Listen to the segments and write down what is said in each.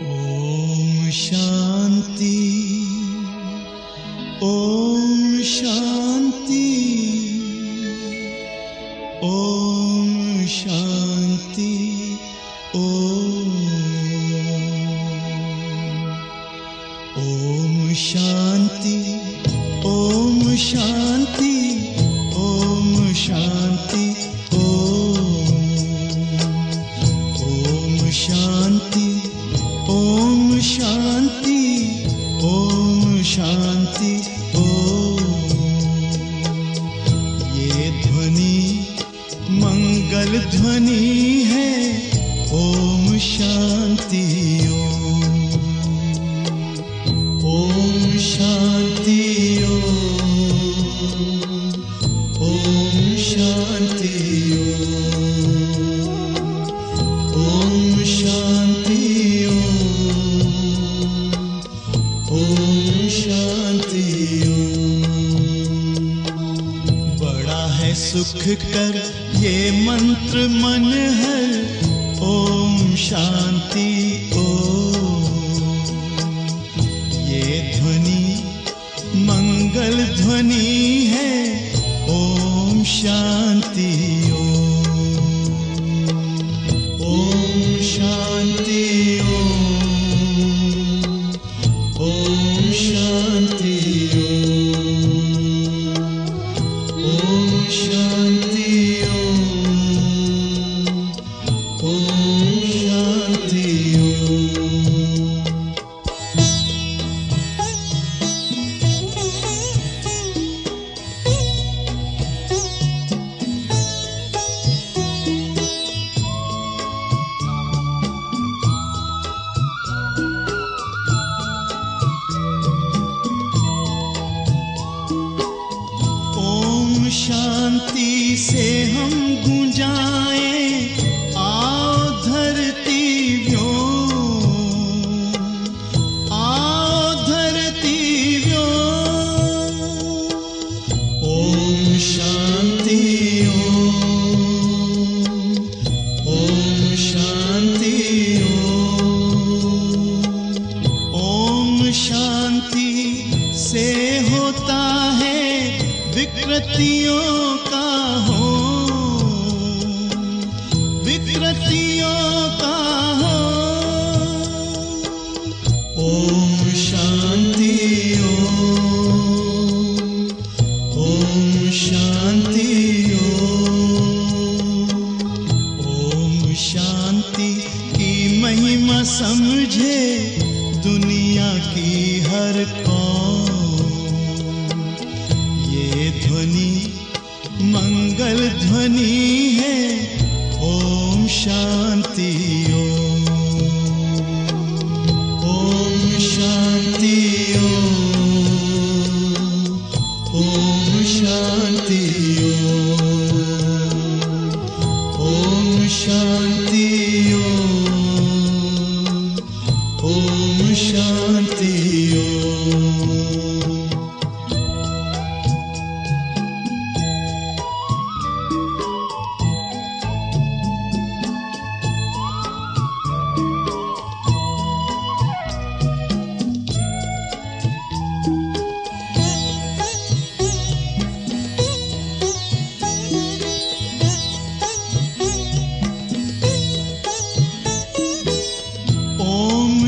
ओम शांति, ओम शांति, ओम शांति, ओम शांति, ओम शांति, ओम शांति, ओम शांति, ओम शांति, ओम शांति, ये ध्वनि मंगल ध्वनि है। ओम शांति, ओम शांति, ओम शांति, ओम शांति, ओम शांति। बड़ा है सुख कर ये मंत्र मन हर। ओम शांति, ये ध्वनि मंगल ध्वनि है। ओम शांति, ओम शांति, ओम शांति, ओम शांति, ओम शांति। शांति से हम गूंजाएं, आओ धरती व्योम, आओ धरती व्योम। ओम शांति, ओम शांति, ओम शांति से होता है विकृतियों का हो, विकृतियों का हो। ओम शांति, ओम शांति, ओम शांति की महिमा समझे दुनिया की हर कौम। ध्वनि मंगल ध्वनि है। ओम शांति, ओम शांति, ओम शांति, ओम शांति, ओम शांति।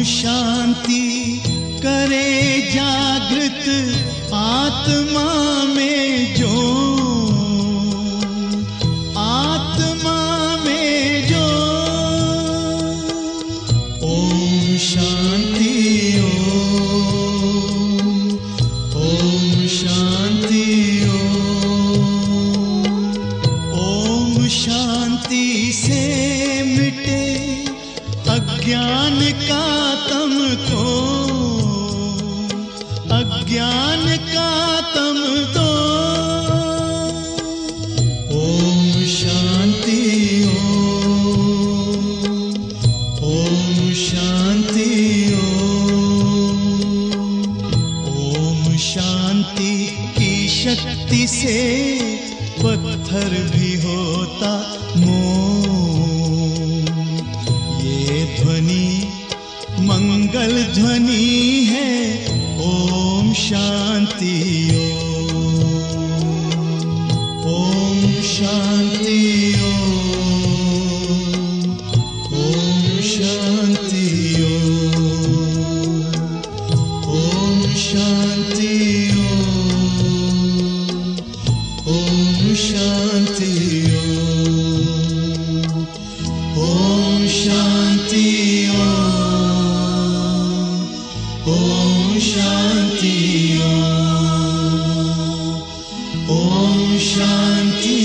शांति करे जागृत आत्मा में जो, आत्मा में जो। ओम शांति, ओम शांति, ओम शांति से मिटे अज्ञान का तम को, अज्ञान का तम तो। ओम शांति, ओम शांति, ओम शांति की शक्ति से पत्थर भी होता मोम। ये ध्वनि मंगल ध्वनि है ओम शांति ओम शांति ओम शांति ओम शांति ओम शांति ओम शांति ओम शांति ओम शांति ओम शांति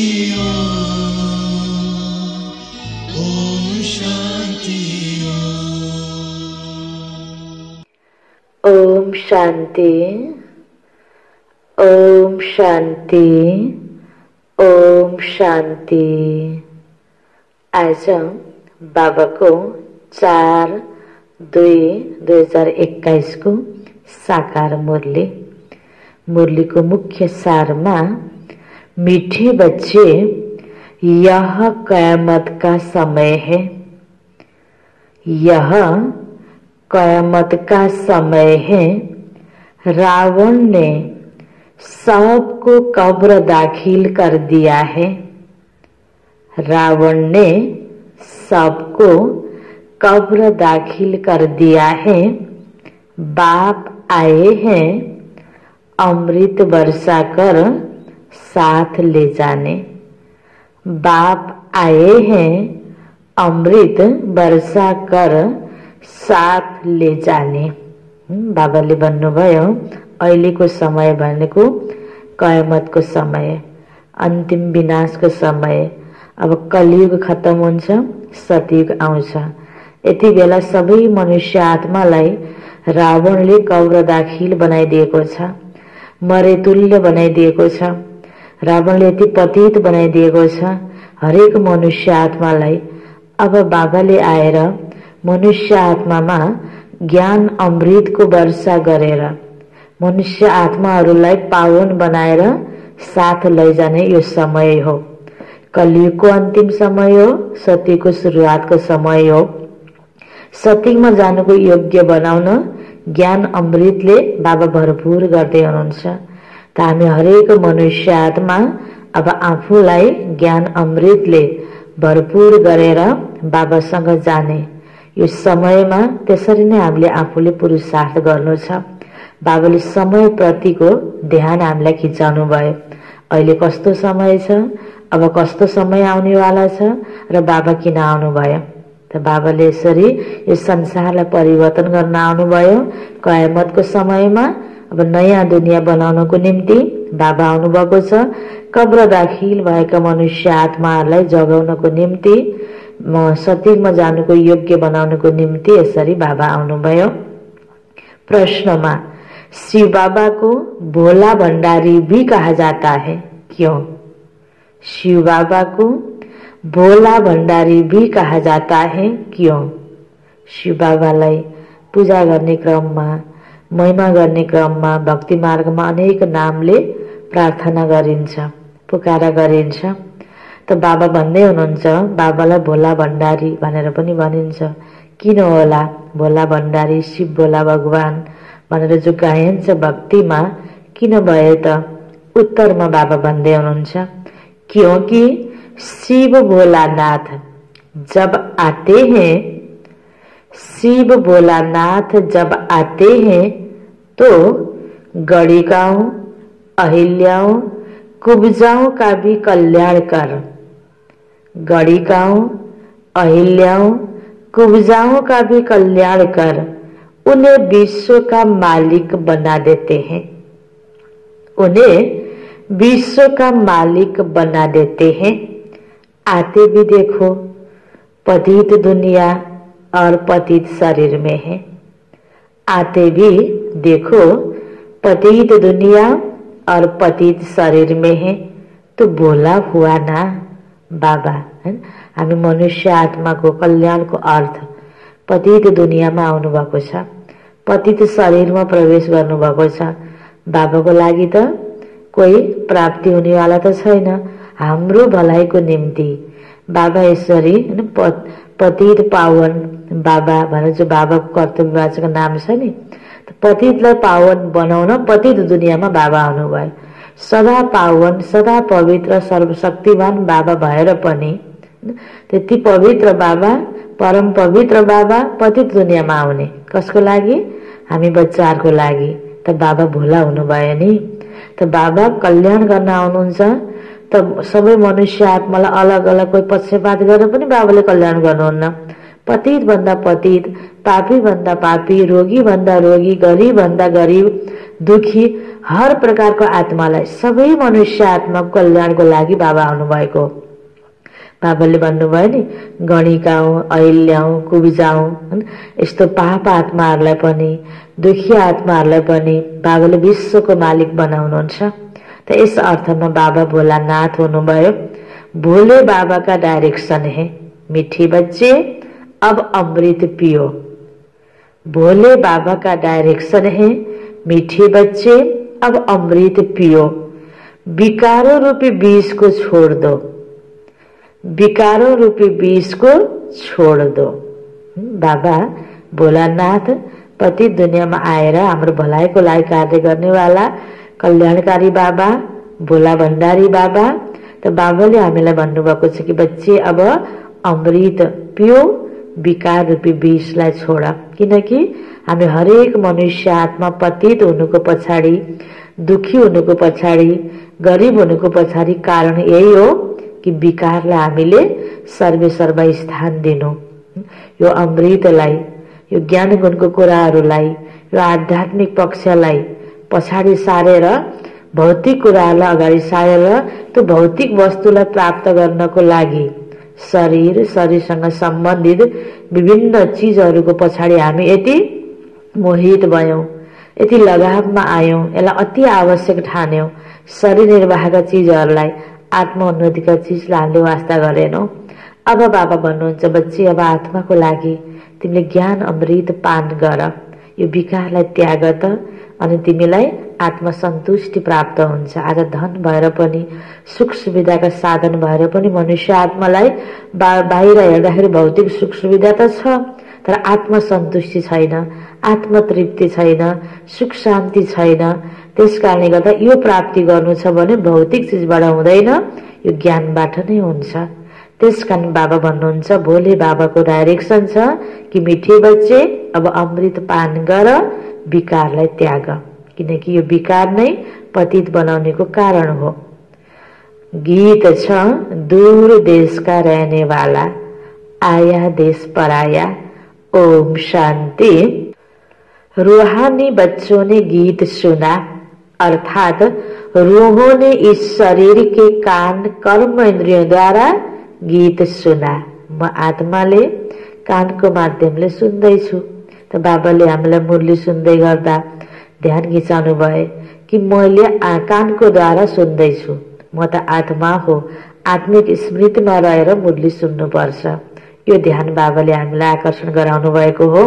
ओम शांति ओम शांति ओम शांति। आज बाबा को 4/2/2021 को साकार मुरली को मुख्य सार में, मीठे बच्चे यह कयामत का समय है, यह कयामत का समय है। रावण ने सबको कब्र दाखिल कर दिया है, रावण ने सबको कब्र दाखिल कर दिया है। बाप आए हैं अमृत बरसा कर साथ ले जाने, बाप आए हैं अमृत बरसा कर साथ ले जाने। बाबाले भन्नुभयो अहिलेको समय भनेको कयामतको समय, अन्तिम विनाशको समय। अब कलियुग खत्म हुन्छ, सतयुग आउँछ। यति बेला सबै मनुष्य आत्मालाई रावणले कब्र दाखिल बनाइदिएको छ, मरेतुल्य बनाइदिएको छ। रावणले यति पतित बनाइदिएको छ हरेक मनुष्य आत्मालाई। अब बाबाले आएर मनुष्य आत्मामा ज्ञान अमृतको वर्षा गरेर मनुष्य आत्माहरूलाई पावन बनाएर साथ लैजाने यो समय हो। कलियुगको अन्तिम समय हो, सत्यको सुरुवातको समय हो। सत्यमा जानुको योग्य बनाउन ज्ञान अमृतले बाबा भरपूर गर्दै हुनुहुन्छ। त हामी हरेक मनुष्य आत्मा अब आफूलाई ज्ञान अमृतले भरपूर गरेर बाबासँग जाने यो समयमा त्यसरी नै हामीले आफूले पुरुषार्थ गर्नु छ। बाबाले समय प्रतिको ध्यान हामीलाई खिचाउनु भयो। अहिले कस्तो समय छ, अब कस्तो समय आउनेवाला छ र बाबा किन आउनुभयो। त बाबाले यसरी यो संसारलाई परिवर्तन गर्न आउनुभयो। कयामतको समयमा अब नयाँ दुनियाँ बनाउनको निम्ति बाबा आउनुभएको छ। कब्र दाखिल भएका मनुष्य आत्माहरूलाई जगाउनको निम्ति, सत्यमा जानुको योग्य बनाउनको निम्ति यसरी बाबा आउनुभयो। प्रश्नमा शिव बाबा को भोला भंडारी भी कहा जाता है, क्यों? शिव बाबा को भोला भंडारी भी कहा जाता है, क्यों? शिव बाबालाई पूजा गर्ने क्रममा, महिमा गर्ने क्रममा, भक्ति मार्गमा अनेक नामले प्रार्थना गरिन्छ, पुकारा गरिन्छ। त बाबा भन्दै हुनुहुन्छ बाबालाई भोला भण्डारी भनेर पनि भनिन्छ। किन होला भोला भण्डारी, शिव भोला भगवान भनेर जो गायन छ भक्तिमा, किन भयो त? उत्तरमा बाबा भन्दै हुनुहुन्छ क्योंकि शिव भोलानाथ जब आते हैं, शिव भोलानाथ जब आते हैं तो गणिकाओं, अहिल्याओं, कुब्जाओं का भी कल्याण कर, गणिकाओं, अहिल्याओं, कुब्जाओं का भी कल्याण कर उन्हें विश्व का मालिक बना देते हैं, उन्हें विश्व का मालिक बना देते हैं। आते भी देखो पतित दुनिया और पतित शरीर में है, आते भी देखो पतित दुनिया और पतित शरीर में है। तो बोला हुआ ना बाबा, हामी मनुष्य आत्माको कल्याणको अर्थ पतित दुनियाँमा आउनु भएको छ, पतित शरीरमा प्रवेश गर्नु भएको छ। बाबाको लागि त कोही प्राप्ति हुनेवाला त छैन, हाम्रो भलाइको निम्ति बाबा यसरी पतित पावन बाबा भनेर जो बाबाको कर्तव्यवाचक नाम छ नि, पतितलाई पावन बनाउन पतित दुनियाँमा बाबा आउनुभयो। सदा पावन, सदा पवित्र, सर्वशक्तिमान बाबा भएर पनि त्यति पवित्र बाबा, परम पवित्र बाबा पतित दुनियाँमा आउने कसको लागि? हामी बच्चाहरूको लागि। त बाबा भोला हुनुभयो नि। त बाबा कल्याण गर्न आउनुहुन्छ। त सबै मनुष्य आत्मालाई अलग अलग कोही पक्षपात गरेर पनि बाबाले कल्याण गर्नुहुन्न। पतित भन्दा पतित, पापी भन्दा पापी, रोगी भन्दा रोगी, गरीब भन्दा गरीब, दुखी, हर प्रकारको आत्मालाई, सबै मनुष्य आत्माको कल्याणको लागि बाबा आउनुभएको। बाबाले भन्नुभयो नि, गणिकाऊ, अहिल्याऊ, कुब्जाऊ, यस्तो पाप आत्माहरूलाई पनि, दुखी आत्माहरूलाई पनि बाबाले विश्वको मालिक बनाउनुहुन्छ। त इस अर्थमा बाबा भोलानाथ हुनुभयो। भोले बाबा का डायरेक्शन है, मीठी बच्चे अब अमृत पियो। भोले बाबा का डायरेक्शन है, मीठे बच्चे अब अमृत पियो। विकारों रूपी विष को छोड़ दो, विकारों रूपी विष को छोड़ दो। बाबा भोलानाथ पतित दुनियाँमा आएर हाम्रो भलाइको लागि कार्य गर्नेवाला कल्याणकारी बाबा, भोला भण्डारी बाबा। त बाबाले हामीलाई भन्नुभएको छ कि बच्चे अब अमृत पियो, विकार रूपी विषलाई छोड। किनकि हामी हरेक मनुष्य आत्मा पतित हुनुको पछाडि, दुखी हुनुको पछाडि, गरिब हुनुको पछाडि कारण यही हो कि विकारलाई हामीले सर्वेसर्वा स्थान दिनु। यो अमृतलाई, यो ज्ञान गुणको कुराहरूलाई, यो आध्यात्मिक पक्षलाई पछाडि सारेर भौतिक कुराहरूलाई अगाडि सारेर त्यो भौतिक वस्तुलाई प्राप्त गर्नको लागि शरीर, शरीरसँग सम्बन्धित विभिन्न चीजहरूको पछाडि हामी यति मोहित भयौं, यति लगावमा आयौं, यसलाई अति आवश्यक ठान्यौं। शरीर निर्वाहका चीजहरूलाई, आत्मोन्नतिका चीजलाई हामीले वास्ता गरेनौं। अब बाबा भन्नुहुन्छ, बच्ची अब आत्माको लागि तिमीले ज्ञान अमृत पान गर, यो विकारलाई त्याग त, अनि तिमीलाई आत्मसन्तुष्टि प्राप्त हुन्छ। आज धन भएर पनि, सुख सुविधाका साधन भएर पनि मनुष्य आत्मालाई बाहिर हेर्दाखेरि भौतिक सुख सुविधा त छ, तर आत्मसन्तुष्टि छैन, आत्मतृप्ति छैन, सुख शान्ति छैन। त्यसकारणले गर्दा यो प्राप्ति गर्नु छ भने भौतिक चिजबाट हुँदैन, यो ज्ञानबाट नै हुन्छ। त्यसकारण बाबा भन्नुहुन्छ, भोले बाबाको डाइरेक्सन छ कि मिठे बच्चे अब अमृत पान गर, विकारलाई त्याग, किनकि यो विकार नै पतित बनाउनेको कारण हो। गीत छ, दूर देश का रहने वाला, आया देश पराया, ओम शांति। रूहानी बच्चों ने गीत सुना, अर्थात रूहों ने इस शरीर के कान कर्म इंद्रियों द्वारा गीत सुना। म आत्माले कानको माध्यमले सुन्दैछु। त बाबाले हामीलाई मुरली सुन्दै गर्दा ध्यान खिचाउनु भए कि मैले कानको द्वारा सुन्दैछु, म त आत्मा हो, आत्मिक स्मृतिमा रहेर मुरली सुन्नुपर्छ। यो ध्यान बाबाले हामीलाई आकर्षण गराउनु भएको हो।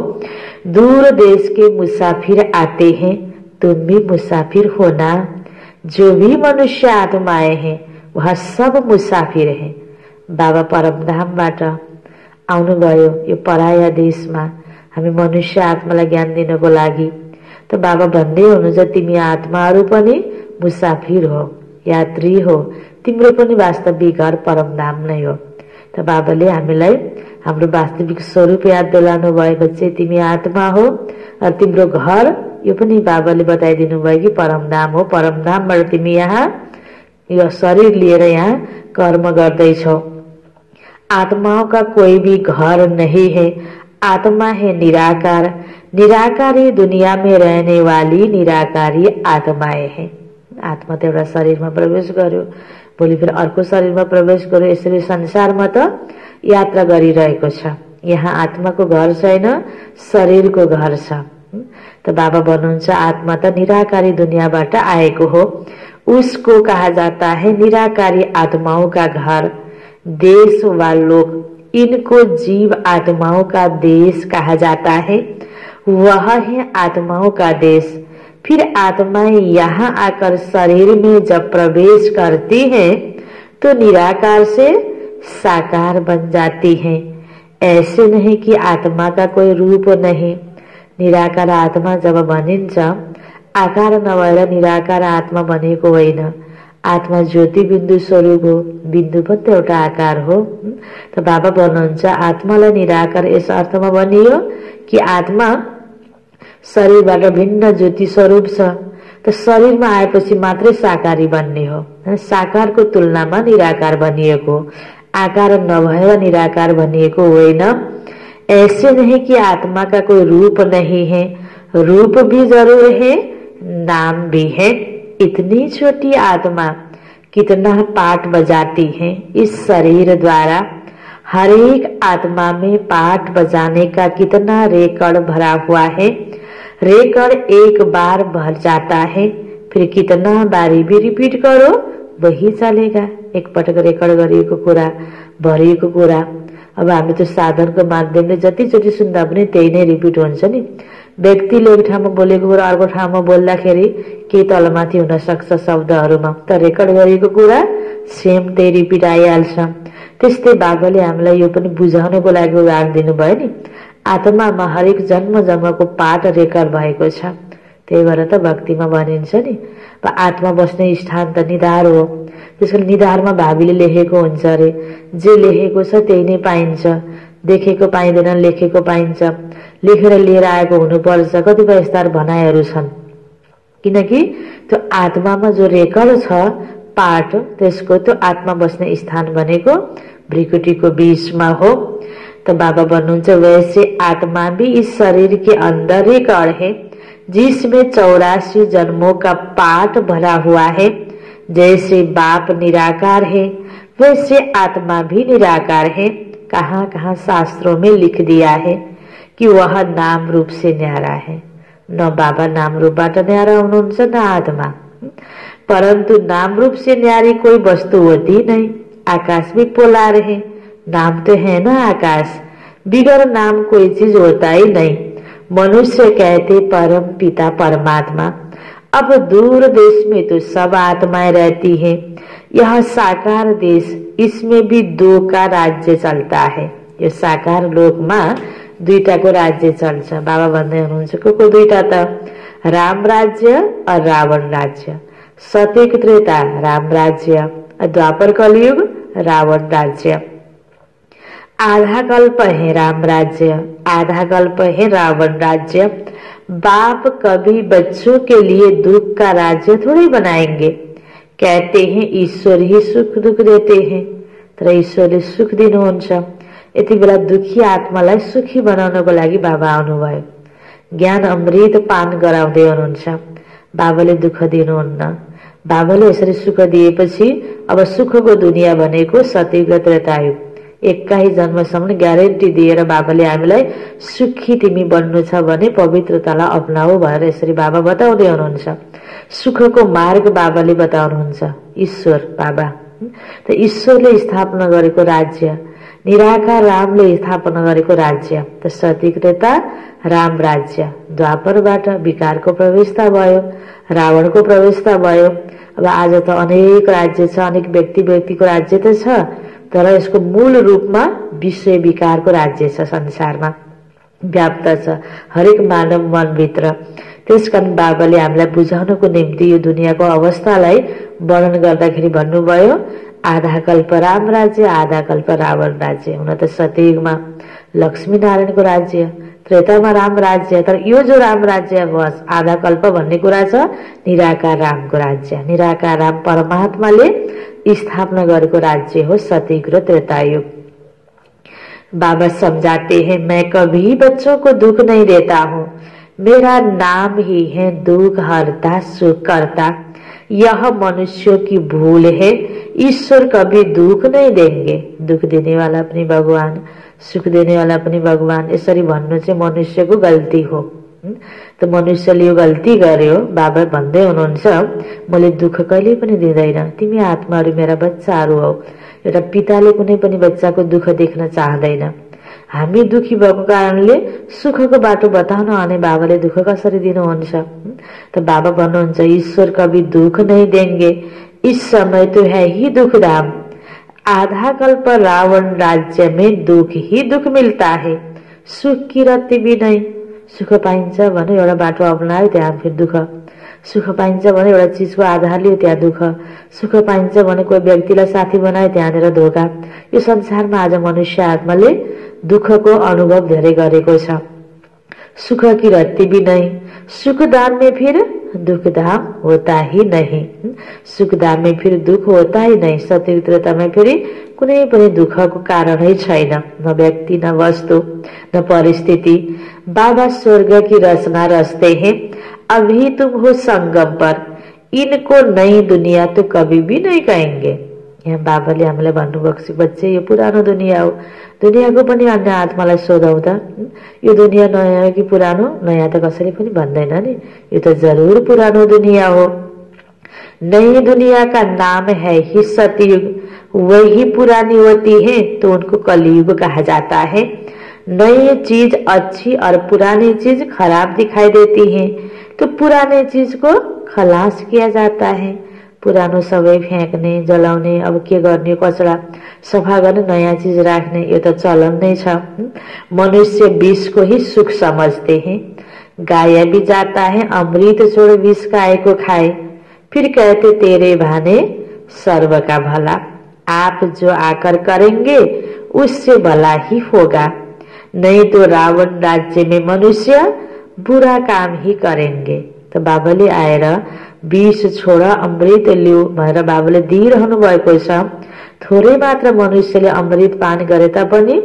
दूर देश के मुसाफिर आते हैं, तुम भी मुसाफिर होना। जो भी मनुष्य आत्माएं हैं वह सब मुसाफिर हैं। बाबा परमधामबाट आउनुभयो यो पराया देशमा हामी मनुष्य आत्मालाई ज्ञान दिनको लागि। त बाबा भन्दै हुनुहुन्छ, तिमी आत्माहरू पनि मुसाफिर हो, यात्री हो, तिम्रो पनि वास्तविक घर परमधाम नै हो। त बाबाले हामीलाई हाम्रो वास्तविक स्वरूप याद दिलाउनु भयो, बच्चे तिमी आत्मा हो र तिम्रो घर यो पनि बाबाले बताइदिनु भयो कि परमधाम हो। परमधामबाट तिमी यहाँ यो शरीर लिएर यहाँ कर्म गर्दैछौ। आत्माओं का कोई भी घर नहीं है, आत्मा है निराकार। निराकारी दुनिया में रहने वाली निराकारी आत्माएं हैं। आत्मा त एउटा शरीरमा प्रवेश गर्यो, भोलि फेरि अर्को शरीरमा प्रवेश गर्यो, यसरी संसारमा त यात्रा गरिरहेको छ। यहाँ आत्माको घर छैन, शरीरको घर छ। त बाबा भन्नुहुन्छ, आत्मा त निराकारी दुनियाँबाट आएको हो, उसको कहा जाता है निराकारी आत्माओं का घर। देश व लोक, इनको जीव आत्माओं का देश कहा जाता है, वह है आत्माओं का देश। फिर आत्माएं यहाँ आकर शरीर में जब प्रवेश करती हैं तो निराकार से साकार बन जाती हैं। ऐसे नहीं कि आत्मा का कोई रूप नहीं। निराकार आत्मा जब बनिन्छ आकार नभएर निराकार आत्मा बनेको होइन। आत्मा ज्योति बिन्दु स्वरूप हो, बिन्दु पनि त एउटा आकार हो। त बाबा भन्नुहुन्छ आत्मालाई निराकार यस अर्थमा बनियो कि आत्मा शरीरबाट भिन्न ज्योति स्वरूप छ। त शरीरमा आएपछि मात्रै साकारी बन्ने हो। साकारको तुलनामा निराकार बनिएको, आकार नभएर निराकार बनिएको होइन। ऐसे नहीं कि आत्मा का कोई रूप नहीं है, रूप भी जरूर है, नाम भी है। इतनी छोटी आत्मा कितना पाठ बजाती है इस शरीर द्वारा। हर एक आत्मा में पाठ बजाने का कितना रेकॉर्ड भरा हुआ है। रेकॉर्ड एक बार भर जाता है, फिर कितना बारी भी रिपीट करो वही चलेगा। एक पटक रेकर्ड गरिएको कुरा, भरिएको कुरा। अब हामी त साधनको माध्यमले जतिचोटि सुन्दा पनि त्यही नै रिपिट हुन्छ नि। व्यक्तिले एक ठाउँमा बोलेको कुरा अर्को ठाउँमा बोल्दाखेरि केही तलमाथि हुन सक्छ शब्दहरूमा, त रेकर्ड गरिएको कुरा सेम त्यही रिपिट आइहाल्छ। त्यस्तै बाबाले हामीलाई यो पनि बुझाउनको लागि उदाहरण दिनुभयो नि। आत्मामा हरेक जन्म जन्मको पाठ रेकर्ड भएको छ। त्यही भएर त भक्तिमा भनिन्छ नि आत्मा बस्ने स्थान त निधार हो। त्यसैले निधारमा भावीले लेखेको हुन्छ अरे। जे लेखेको छ त्यही नै पाइन्छ, देखेको पाइँदैन, लेखेको पाइन्छ। लेखेर लिएर आएको हुनुपर्छ, कतिपय यस्ता भनाइहरू छन्। किनकि त्यो आत्मामा जो रेकर्ड छ पाठ, त्यसको त्यो आत्मा बस्ने स्थान भनेको भ्रिकुटीको बीचमा हो। तो बाबा भन्नुहुन्छ वैसे आत्मा भी इस शरीर के अंदर रेकॉर्ड है जिसमें 84 जन्मों का पाठ भरा हुआ है। जैसे बाप निराकार है वैसे आत्मा भी निराकार है। कहाँ कहाँ शास्त्रों में लिख दिया है कि वह नाम रूप से न्यारा है। न बाबा नाम रूपबाट न्यारा हुनुहुन्छ न आत्मा, परंतु नाम रूप से न्यारी कोई वस्तु होती नहीं। आकाश भी पोलार है, नाम तो है ना आकाश, बिगर नाम कोई चीज होता ही नहीं। मनुष्य कहते परम पिता परमात्मा। अब दूर देश में तो सब आत्माएं रहती हैं। यह साकार देश, इसमें भी दो का राज्य चलता है। यो साकार लोक में दुईटाको राज्य चल्छ। बाबा भन्दै हुनुहुन्छ को दुईटा त राम राज्य और रावण राज्य। सत्ययुग त्रेता राम राज्य, द्वापर कलयुग रावण राज्य। आधा कल्प है राम राज्य, आधा कल्प है रावण राज्य। बाप कभी बच्चों के लिए दुख का राज्य थोड़ी बनाएंगे। कहते हैं ईश्वर ही सुख दुख देते हैं, तर ईश्वरले सुख दिनुहुन्छ। यति बेला दुखी आत्मालाई सुखी बनाउनको लागि बाबा आउनुभयो। ज्ञान अमृत पान गराउँदै हुनुहुन्छ। बाबाले दुःख दिनुहुन्न। बाबाले यसरी सुख दिएपछि अब सुखको दुनियाँ भनेको सत्ययुग त्रेतायुग। एक्काही जन्मसम्म ग्यारेन्टी दिएर बाबाले हामीलाई सुखी तिमी बन्नु छ भने पवित्रतालाई अपनाऊ भनेर यसरी बाबा बताउँदै हुनुहुन्छ। सुखको मार्ग बाबाले बताउनुहुन्छ, ईश्वर बाबा। त ईश्वरले स्थापना गरेको राज्य, निराकार रामले स्थापना गरेको राज्य त सत्ययुग त्रेता राम राज्य। द्वापरबाट विकारको प्रवेशता भयो, रावणको प्रवेशता भयो। अब आज त अनेक राज्य छ, अनेक व्यक्तिको राज्य त छ, तर यसको मूल रूपमा विश्व विकारको राज्य छ, संसारमा व्याप्त छ हरेक मानव मनभित्र। त्यसकारण बाबाले हामीलाई बुझाउनको निम्ति यो दुनियाँको अवस्थालाई वर्णन गर्दाखेरि भन्नुभयो आधा कल्प राम राज्य, आधा कल्प रावण राज्य। हुन त सत्ययुगमा लक्ष्मी नारायणको राज्य, त्रेतामा राम राज्य, तर यो जो राम राज्य बस आधा कल्प भन्ने कुरा छ निराकार रामको राज्य। निराकार राम परमात्माले स्थापना गरेको राज्य हो सत्ययुग र त्रेतायुग। बाबा समझाते हैं मैं कभी बच्चों को दुख नहीं देता हूँ, मेरा नाम ही है दुख हरता सुख करता। यह मनुष्यों की भूल है, ईश्वर कभी दुख नहीं देंगे। दुख देने वाला पनि भगवान, सुख देने वाला पनि भगवान, यसरी भन्नु चाहिँ मनुष्यको गल्ती हो। त मनुष्यले यो गल्ती गर्यो। बाबा भन्दै हुनुहुन्छ मैले दुख कहिले पनि दिँदैन, तिमी आत्माहरू मेरा बच्चाहरू हौ। एउटा पिताले कुनै पनि बच्चाको दुख देख्न चाहदैन। हामी दुखी भएको कारणले सुखको बाटो बताउन आउने बाबाले दुख कसरी दिनुहुन्छ। त बाबा भन्नुहुन्छ ईश्वर कभी दुख नहीं देंगे, इस समय तो है ही दुखधाम। आधा कल्प रावण राज्य में दुख ही दुख मिलता है, सुख की रत्ती भी नहीं। सुख पाइन्छ भने एउटा बाटो अपनायो त्यहाँ फेरि दुःख, सुख पाइन्छ भने एउटा चिजको आधार लियो त्यहाँ दुःख, सुख पाइन्छ भने कोही व्यक्तिलाई साथी बनायो त्यहाँनिर धोका। यो संसारमा आज मनुष्य आत्माले दुःखको अनुभव धेरै गरेको छ। सुख की रत्ती भी नहीं, सुख दाम में फिर दुख दाम होता ही नहीं। सुख दाम में फिर दुख होता ही नहीं। सत्यत्रमा फेरि कुनै पनि दुःखको कारणै छैन, न व्यक्ति, न वस्तु, न परिस्थिति। बाबा स्वर्ग की रचना रचते हैं, अभी तुम हो संगम पर, इनको नई दुनिया तो कभी भी नहीं कहेंगे। यहाँ बाबाले हामीलाई भन्नुभएको छ, बच्चे यो पुरानो दुनियाँ हो, दुनियाँको पनि अन्य आत्मालाई सोधौँ त, यो दुनियाँ नयाँ कि पुरानो? नयाँ त कसैले पनि भन्दैन नि, यो त जरूर पुरानो दुनियाँ हो। नई दुनिया का नाम है ही सतयुग, वही पुरानी होती है तो उनको कलयुग कहा जाता है। नई चीज अच्छी और पुरानी चीज खराब दिखाई देती है तो पुराने चीज को खलास किया जाता है। पुरानो सबै फ्याँक्ने, जलाउने, अब के गर्ने, कचरा सफा गर्ने, नयाँ चीज राख्ने, यो त चलन नै छ। मनुष्य विष को ही सुख समझते हैं। गाया भी जाता है, अमृत छोड़ विष गाय को खाए, फिर कहते तेरे भाने सर्व का भला। आप जो आकर करेंगे उससे भला ही होगा, नहीं तो रावण राज्य में मनुष्य बुरा काम ही करेंगे। तो बाबाले आएर विष छोड अमृत लिऊ भनेर बाबाले दिइरहनु भएको छ। थोरै मात्र मनुष्यले अमृत पान गरे तापनि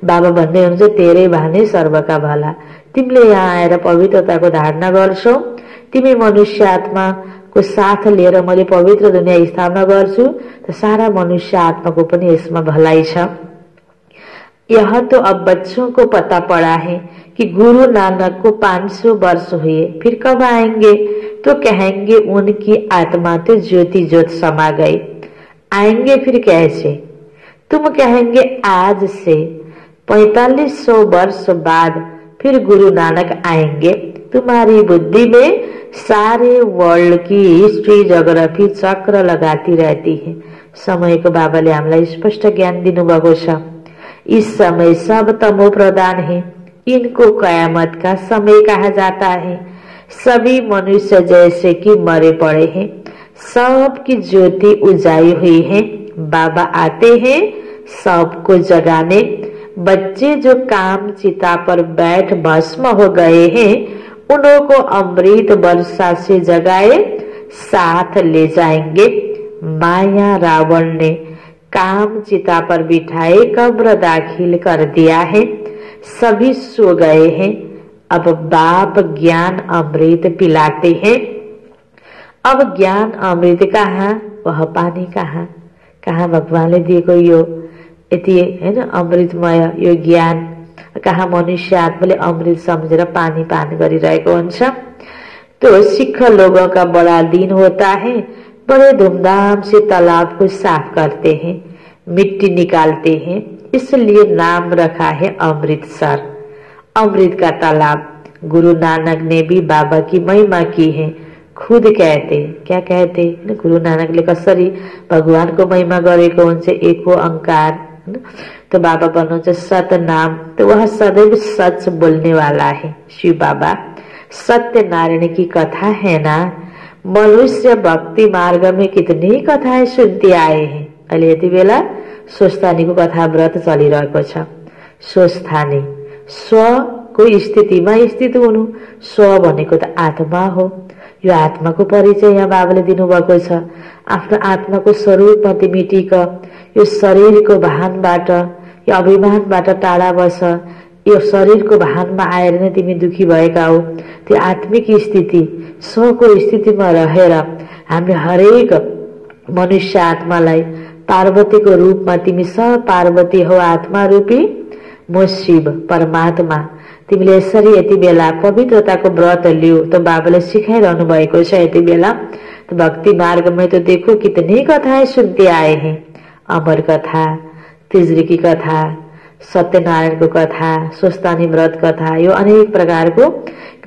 बाबा भन्दै हुनुहुन्छ तेरै भाने सर्वका भला। तिमीले यहाँ आएर पवित्रताको धारणा गर्छौ, तिमी मनुष्य आत्माको साथ लिएर मैले पवित्र दुनियाँ स्थापना गर्छु, त सारा मनुष्य आत्माको पनि यसमा भलाइ छ। यह तो अब बच्चों को पता पड़ा है कि गुरु नानक को 500 वर्ष हुए, फिर कब आएंगे? तो कहेंगे उनकी आत्मा तो ज्योति ज्योत समा गई। आएंगे फिर कैसे? तुम कहेंगे आज से 4500 वर्ष बाद फिर गुरु नानक आएंगे। तुम्हारी बुद्धि में सारे वर्ल्ड की हिस्ट्री, ज्योग्राफी चक्र लगाती रहती है। समय को बाबाले हामीलाई स्पष्ट ज्ञान दिनुभएको छ। इस समय सब तमो प्रदान है, इनको कयामत का समय कहा जाता है। सभी मनुष्य जैसे कि मरे पड़े हैं, सबकी ज्योति उजाई हुई है। बाबा आते हैं सबको जगाने। बच्चे जो काम चिता पर बैठ भस्म हो गए हैं, उनको अमृत वर्षा से जगाए साथ ले जाएंगे। माया रावण ने काम चिता पर बिठाए कब्र दाखिल कर दिया है, सभी सो गए हैं। अब बाप ज्ञान अमृत पिलाते हैं। अब ज्ञान अमृत कहाँ, वह पानी कहाँ? कहाँ भगवानले दिएको यो यति हैन अमृतमय यो ज्ञान, कहाँ मनुष्य आत्माले अमृत समझेर पानी पान गरिरहेको हुन्छ। तो सिख लोगों का बड़ा दिन होता है, बड़े धूमधाम से तालाब को साफ करते हैं, मिट्टी निकालते हैं, इसलिए नाम रखा है अमृतसर, अमृत का तालाब। गुरु नानक ने भी बाबा की महिमा की है। खुद कहते, क्या कहते? गुरु नानकले कसरी भगवानको महिमा गरेको हुन्छ, एको अंकार। तो बाबा भन्नुहुन्छ सत नाम, तो वह सदैव सच बोलने वाला है शिव बाबा। सत्य नारायण की कथा है ना, मनुष्य भक्ति मार्ग में कितनी कथाएं सुनते आए हैं। अहिले यति बेला स्वस्थानीको कथा व्रत चलिरहेको छ। स्वस्थानी स्वको स्थितिमा स्थित हुनु, स्व भनेको त आत्मा हो। यो आत्माको परिचय यहाँ बाबाले दिनुभएको छ। आफ्नो आत्माको स्वरूपमा तिमी टिक, यो शरीरको भानबाट, यो अभिमानबाट टाढा बस। यो शरीरको भानमा आएर नै तिमी दुखी भएका हो। त्यो आत्मिक स्थिति, स्वको स्थितिमा रहेर हामीले हरेक मनुष्य आत्मालाई पार्वतीको रूपमा, तिमी सब पार्वती हो, आत्मा रूपी म शिव परमात्मा। तिमीले यसरी यति बेला पवित्रताको व्रत लियो, तो बाबाले सिकाइरहनु भएको छ। यति बेला तो भक्ति मार्ग में तो देखो कितनी कथाएं सुनते आए हैं। अमर कथा, तिजरी की कथा, सत्यनारायण को कथा, स्वस्थानी व्रत कथा, यो अनेक प्रकारको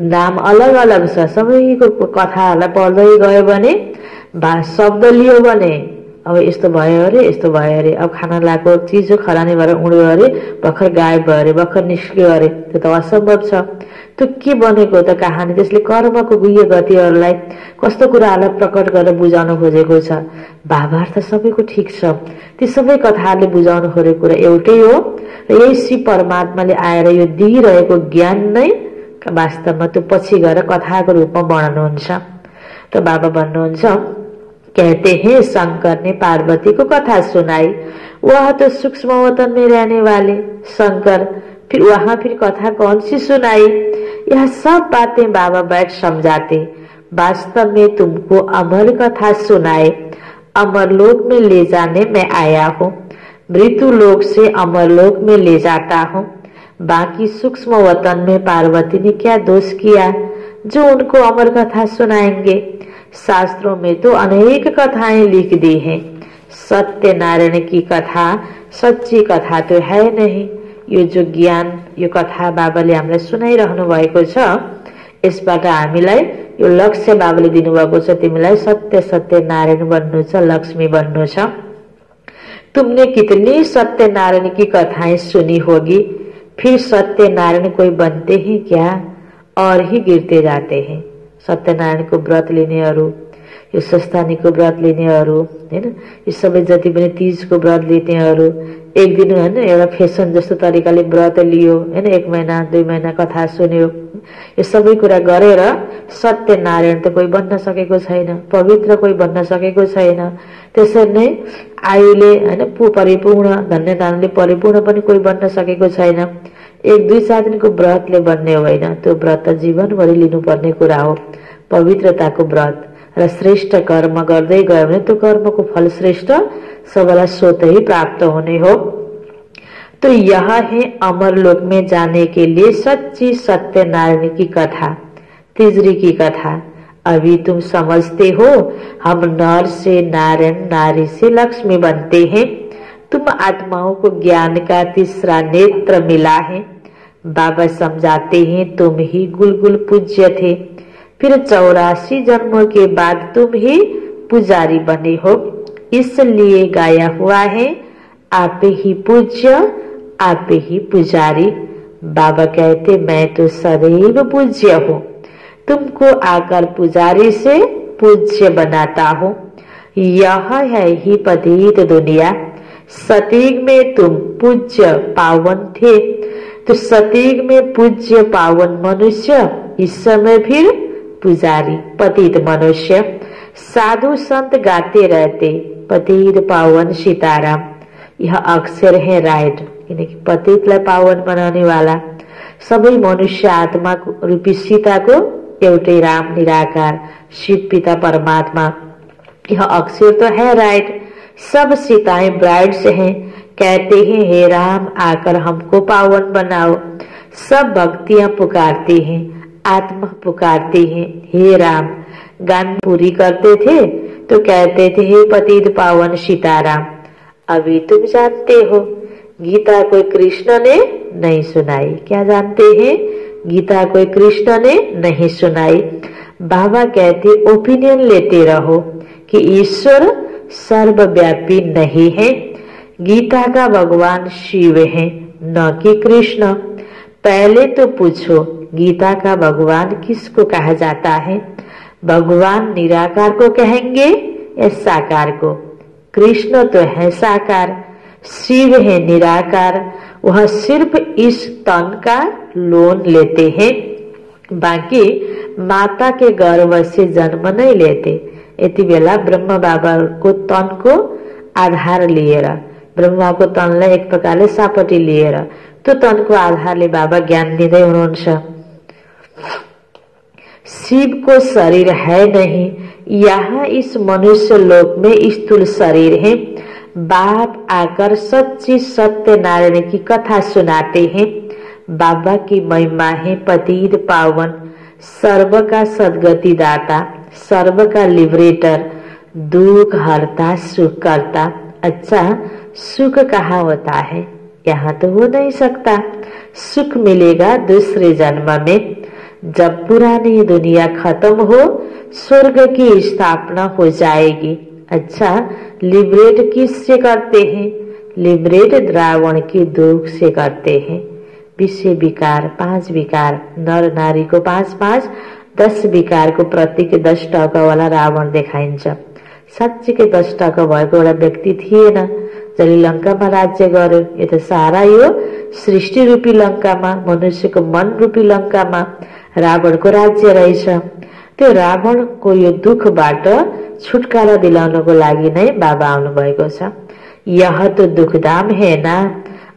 नाम अलग अलग छ। सबैको कथाहरूलाई पढ्दै गयो भने, शब्द लियो भने अब यस्तो भयो अरे यस्तो भयो अरे, अब खाना लाएको चिज खरानी भएर उड्यो अरे, भर्खर गायब भयो अरे, भर्खर निस्क्यो अरे, त्यो त असम्भव छ। त्यो के बनेको त कहानी? त्यसले कर्मको गुह्य गतिहरूलाई कस्तो कुराहरूलाई प्रकट गरेर बुझाउन खोजेको छ। भावार्थ सबैको ठिक छ, ती सबै कथाहरूले बुझाउनु खोजेको कुरा एउटै हो र यही श्री परमात्माले आएर यो दिइरहेको ज्ञान नै वास्तवमा त्यो पछि गएर कथाको रूपमा वर्णन हुन्छ। तो बाबा भन्नुहुन्छ, कहते हैं शंकर ने पार्वती को कथा सुनाई, वह तो सूक्ष्म वतन में रहने वाले शंकर, फिर वहां फिर कथा कौन सी सुनाई? यह सब बातें बाबा बैठ समझाते। वास्तव में तुमको अमर कथा सुनाए, अमरलोक में ले जाने में आया हूँ। मृत्यु लोक से अमरलोक में ले जाता हूँ। बाकी सूक्ष्म वतन में पार्वती ने क्या दोष किया जो उनको अमर कथा सुनाएंगे? शास्त्रों में तो अनेक कथाएं लिख दी हैं। सत्यनारायण की कथा सच्ची कथा तो है नहीं। यो जो ज्ञान, यो कथा बाबाले हामीलाई सुनाइरहनु भएको छ, यसबाट हामीलाई यो लक्ष्य बाबाले दिनुभएको छ, तिमीलाई सत्य सत्य नारायण बन्नु छ, लक्ष्मी बन्नु छ। तुमने कितनी सत्यनारायण की कथाएं सुनी होगी, फिर सत्यनारायण कोई बनते हैं क्या और ही गिरते जाते हैं। सत्यनारायण को व्रत लिनेहरू, यो स्वस्थानी को व्रत लिनेहरू हैन, यो सबै जति पनि तीज को व्रत लिनेहरू एक दिन हैन एउटा फेसन जस्तो तरिकाले व्रत लियो हैन, 1 महिना 2 महिना कथा सुन्यो, यो सबै कुरा गरेर सत्यनारायण त कोही बन्न सकेको छैन, पवित्र कोही बन्न सकेको छैन। त्यसरी नै आयुले हैन परिपूर्ण, धन्य दानले परिपूर्ण पनि कोही बन्न सकेको छैन। 1-2-4 दिनको व्रतले बन्ने होइन, त्यो व्रत जीवनभरि लिनुपर्ने कुरा हो। पवित्रताको व्रत र श्रेष्ठ कर्म गर्दै गयो भने त्यो कर्मको फल श्रेष्ठ सबैलाई स्वतः ही प्राप्त होने हो। तो यह है अमरलोक में जाने के लिए सच्ची सत्यनारायण की कथा, तिजरी की कथा। अभी तुम समझते हो हम नर से नारायण, नारी से लक्ष्मी बनते हैं। तुम आत्माओं को ज्ञान का तीसरा नेत्र मिला है। बाबा समझाते हैं तुम ही गुलगुल पूज्य थे, फिर 84 जन्मों के बाद तुम ही पुजारी बने हो, इसलिए गाया हुआ है आप ही पूज्य आप ही पुजारी। बाबा कहते मैं तो सदैव पूज्य हूँ, तुमको आकर पुजारी से पूज्य बनाता हूँ। यह है ही पतित दुनिया। सतयुग में तुम पूज्य पावन थे, तो सतयुग में पूज्य पावन मनुष्य, इस समय फिर पुजारी पतित मनुष्य। साधु संत गाते रहते पतित पावन सीताराम। यह अक्षर है राइट, किनकि पतितलाई पावन बनाउने वाला सबै मनुष्य आत्मा रूपी सीताको एउटै राम निराकार शिव पिता परमात्मा। यह अक्षर तो है राइट। सब सीताएं ब्राइड्स हैं, कहते हैं हे राम आकर हमको पावन बनाओ। सब भक्तियां पुकारती हैं, आत्मा पुकारती हैं हे राम। गान पूरी करते थे तो कहते थे हे पतित पावन सीताराम। अभी तुम जानते हो गीता कोई कृष्ण ने नहीं सुनाई। क्या जानते हैं? गीता कोई कृष्ण ने नहीं सुनाई। बाबा कहते ओपिनियन लेते रहो कि ईश्वर सर्वव्यापी नहीं है। गीता का भगवान शिव है, न कि कृष्ण। पहले तो पूछो गीता का भगवान किसको कहा जाता है? भगवान निराकार को कहेंगे या साकार को? कृष्ण तो है साकार, शिव है निराकार। वह सिर्फ इस तन का लोन लेते हैं, बाकी माता के गर्भ से जन्म नहीं लेते। यति बेला ब्रह्म बाबा को तन को आधार लिएर, ब्रह्मा को तनलाई एक प्रकारले सापटी लिएर त्यो तनको आधारले बाबा ज्ञान दिँदै हुनुहुन्छ। शिव को शरीर है नहीं, यहाँ इस मनुष्य लोक में स्थूल शरीर है। बाप आकर सच्ची सत्य नारायण की कथा सुनाते हैं। बाबा की महिमा है पतित पावन, सर्व का सदगति दाता, सर्व का लिबरेटर, दुख हरता सुख करता। अच्छा, सुख कहाँ होता है? यहाँ तो हो नहीं सकता। सुख मिलेगा दूसरे जन्म में, जब पुरानी दुनिया खत्म हो, स्वर्ग की स्थापना हो जाएगी। अच्छा, लिबरेट किससे करते हैं? लिबरेट रावण के दुख से करते हैं। विषय विकार 5 विकार, नर नारी को 5-5, 10 विकार को प्रत्येक 10 टका वाला रावण देखाइन्छ। साँच्चीकै 10 टका भएको एउटा व्यक्ति थिएन जसले लङ्कामा राज्य गर्यो। यो त सारा यो सृष्टि रूपी लङ्कामा, मनुष्यको मन रूपी लङ्कामा रावणको राज्य रहेछ। त्यो रावणको यो दुखबाट छुटकारा दिलाउनको लागि नै बाबा आउनु भएको छ। यह तो दुखदाम है ना,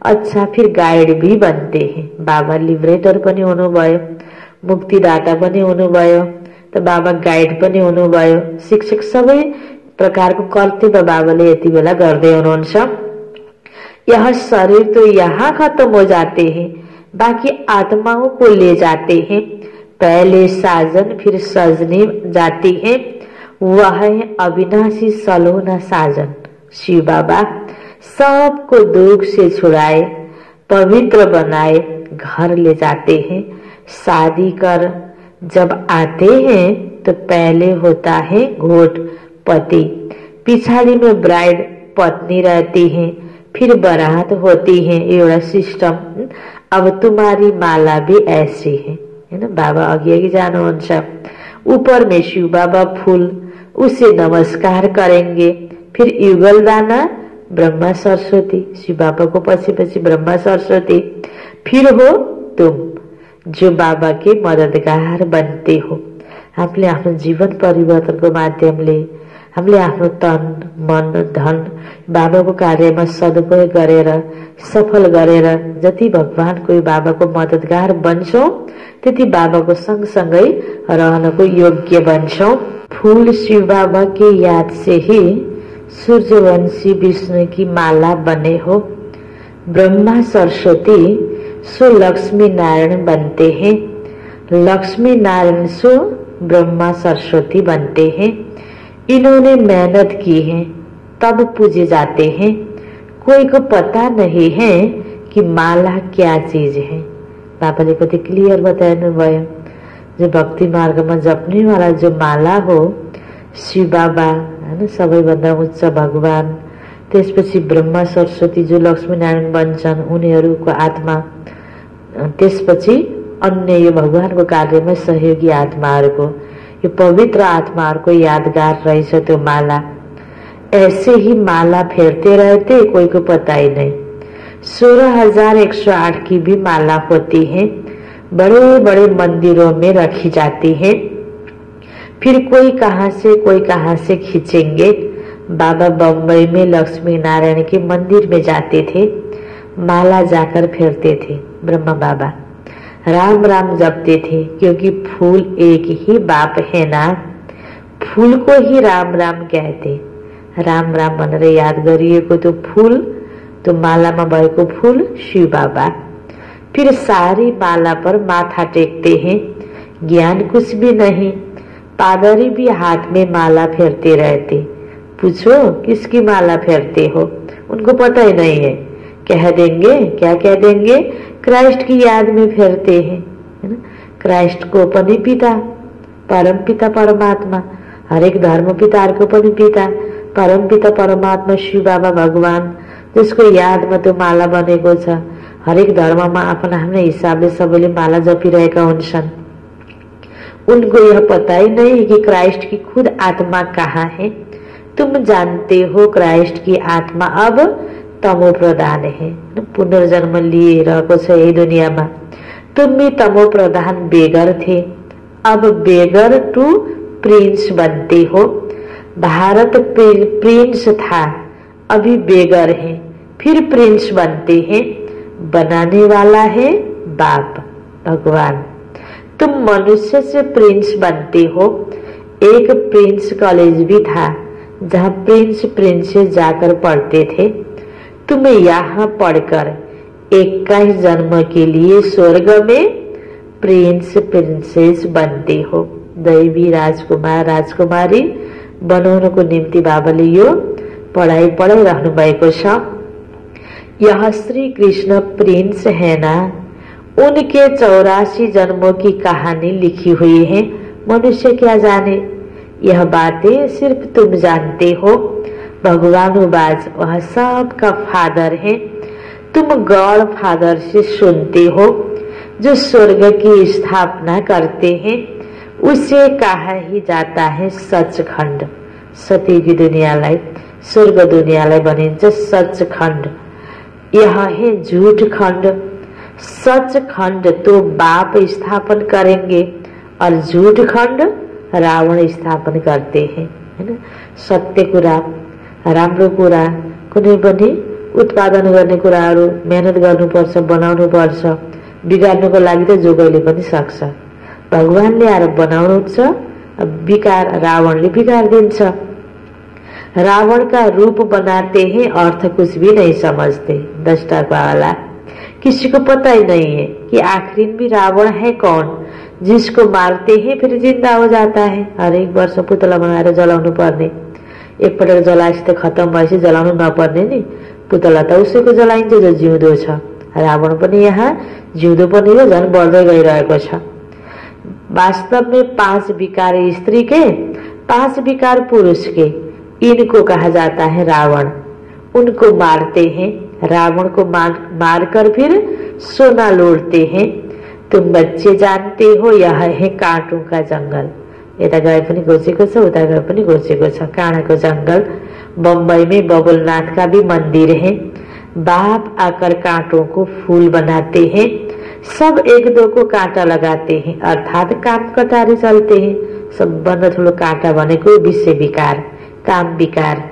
अच्छा फिर गाइड भी बनते हैं। बाबा लिबरेटर पनि हुनुभयो, मुक्तिदाता पनि हुनुभयो, त बाबा गाइड पनि हुनुभयो, शिक्षक, सबै प्रकारको कर्तव्य बाबाले यति बेला गर्दै हुनुहुन्छ। यह शरीर तो यहाँ खत्म हो जाते हैं, बाकी आत्माओं को ले जाते हैं। पहले साजन फिर सजनी जाती है, वह है अविनाशी सलोना साजन। शिव बाबा सबको दुख से छुड़ाए, पवित्र बनाए, घर ले जाते हैं। शादी कर जब आते हैं तो पहले होता है घोट पति, पिछाड़ी में ब्राइड पत्नी रहती है, फिर बारात होती है। ये सिस्टम अब तुम्हारी माला भी ऐसी है ना। बाबा अघि जानुहुन्छ। ऊपर में शिव बाबा फूल, उसे नमस्कार करेंगे। फिर युगल दाना ब्रह्मा सरस्वती, शिव बाबा को पछि पछि ब्रह्मा सरस्वती। फिर हो तुम जो बाबा के मददगार बनते हो। हामीले आफ्नो जीवन परिवर्तनको माध्यमले हामीले आफ्नो तन मन धन बाबाको कार्यमा सदुपयोग गरेर सफल गरेर जति भगवानको बाबाको मददगार बन्छौं त्यति बाबाको सँगसँगै रहनको योग्य बन्छौं। फूल शिव बाबा के याद से ही सूर्यवंशी विष्णु की माला बने हो। ब्रह्मा सरस्वती सो लक्ष्मी नारायण बनते हैं, लक्ष्मी नारायण सो ब्रह्मा सरस्वती बनते हैं। इन्होंने मेहनत की है तब पूजे जाते हैं। कोई को पता नहीं है कि माला क्या चीज है। बाबाले कति क्लियर बताउनु भयो। जो भक्ति मार्गमा जप्ने वाला जो माला हो, शिव बाबा हैन सबैभन्दा उच्च भगवान, त्यसपछि ब्रह्मा सरस्वती जो लक्ष्मी नारायण बन्छन् उनीहरूको आत्मा, त्यसपछि अन्य यो भगवानको कार्यमा सहयोगी आत्माहरूको, यो पवित्र आत्माहरूको यादगार रहेछ त्यो माला। ऐसे ही माला फेरते रहते, कोई को पता ही नहीं। 16,108 की भी माला होती है, बड़े बड़े मंदिरों में रखी जाती है। फिर कोई कहां से खींचेंगे। बाबा बम्बई में लक्ष्मी नारायण के मंदिर में जाते थे, माला जाकर फेरते थे। ब्रह्मा बाबा राम राम जपते थे, क्योंकि फूल एक ही बाप है ना, फूल को ही राम राम कहते। राम राम भनेर याद गरिएको त्यो फूल, त्यो मालामा भएको फूल शिव बाबा। फिर सारी माला पर माथा टेकते हैं। ज्ञान कुछ भी नहीं, पादरी भी हाथ में माला फेरते रहते। पूछो किसकी माला फेरते हो, उनको पता ही नहीं है। कह देंगे, क्या कह देंगे, क्राइस्ट की याद में फेरते हैं, है ना। क्राइस्ट को पनि पिता, परम पिता परमात्मा, हरेक धर्म पिताहरूको पनि पिता परम पिता परमात्मा शिव बाबा भगवान, जिसको यादमा त्यो माला बनेको छ। हरेक धर्ममा आफ्ना आफ्नै हिसाबले सबैले माला जपिरहेका हुन्छन्। उनको यह पता ही नहीं कि क्राइस्ट की खुद आत्मा कहाँ है। तुम जानते हो क्राइस्ट की आत्मा अब तमो प्रधान है, पुनर्जन्म लिएको छ यही दुनियाँमा। तुम भी तमो प्रधान बेगर थे, अब बेगर टू प्रिंस बनते हो। भारत प्रिंस था, अभी बेगर है, फिर प्रिंस बनते हैं। बनाने वाला है बाप भगवान, तुम मनुष्य से प्रिंस बनते हो। एक प्रिंस कॉलेज भी था जहाँ प्रिंस प्रिंसेस जाकर पढ़ते थे। तुम यहाँ पढ़कर 21 जन्म के लिए स्वर्ग में प्रिंस प्रिंसेस बनते हो। दैवी राजकुमार राजकुमारी बनाउनको निम्ति बाबाले यो पढाइ पढाइरहनु भएको छ। यह श्री कृष्ण प्रिंस है ना, उनके 84 जन्मों की कहानी लिखी हुई है। मनुष्य क्या जाने, यह बातें सिर्फ तुम जानते हो। भगवानुवाच वह सबका फादर है। तुम गॉड फादर से सुनते हो जो स्वर्ग की स्थापना करते हैं। उसे कहा ही जाता है सचखंड। सती की दुनियालाई स्वर्ग दुनियालाई भनिन्छ सचखंड। यह है झूठ खंड। सचखंड तो बाप स्थापन करेंगे और झूठ खंड रावण स्थापन करते हैं, हैन। सत्य कुरा, राम्रो कुरा, कुनै पनि उत्पादन गर्ने कुराहरू मेहनत गर्नुपर्छ, बनाउनुपर्छ। बिगार्नुको लागि त जोगैले पनि सक्छ। भगवानले आएर बनाउनुहुन्छ, विकार रावणले बिगारिदिन्छ। रावण का रूप बनाते हैं, अर्थ कुछ भी नहीं समझते। दृष्टा वाला किसी को पता ही नहीं है कि आखिर भी रावण है कौन, जिसको मारते हैं फिर जिंदा हो जाता है। हरेक वर्ष पुतला बनाएर जलाउनु पर्ने, एकपटक जलाएपछि त खत्म भएपछि जलाउनु नपर्ने नि। पुतला त उसैको जलाइन्छ जो जिउँदो छ। रावण पनि यहाँ जिउँदो पनि हो, झन् बढ्दै गइरहेको छ। वास्तव में 5 विकार स्त्री के, 5 विकार पुरुष के, इनको कहा जाता है रावण। उनको मारते हैं, रावण को मारकर फिर सोना लूटते हैं। तुम बच्चे जानते हो यह है काँटों का जंगल। यता गए पनि घोचेको छ, उता गए पनि घोचेको छ। काँडाको जंगल। बम्बई में बबुलनाथ का भी मंदिर है। बाप आकर कांटों को फूल बनाते हैं। सब एक दो को कांटा लगाते हैं, अर्थात काम कतारे चलते हैं। सबभन्दा ठुलो कांटा भनेको विषय विकार, काम विकार।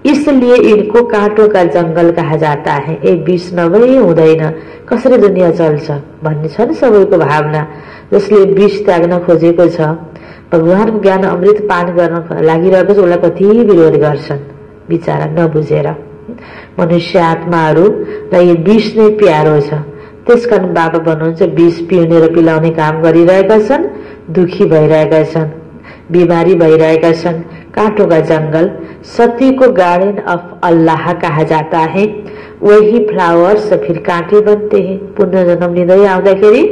इसलिए इनको कांटों का जंगल कहा जाता है। ए विष नभई हुँदैन, कसरी दुनियाँ चल्छ भन्ने छ नि सबैको भावना। जसले विष त्याग्न खोजेको छ, भगवानको ज्ञान अमृत पान गर्न लागिरहेको छ, उसलाई कति विरोध गर्छन् बिचारा नबुझेर। मनुष्य आत्माहरूलाई यो विष नै प्यारो छ। त्यसकारण बाबा भन्नुहुन्छ विष पिउने र पिलाउने काम गरिरहेका छन्, दुखी भइरहेका छन्, बिमारी भइरहेका छन्। काँटों का जंगल, सती को गार्डन ऑफ अल्लाह कहा जाता है। वही फ्लावर्स फिर काँटे बनते हैं। पुनर्जन्म लिँदै आउँदाखेरि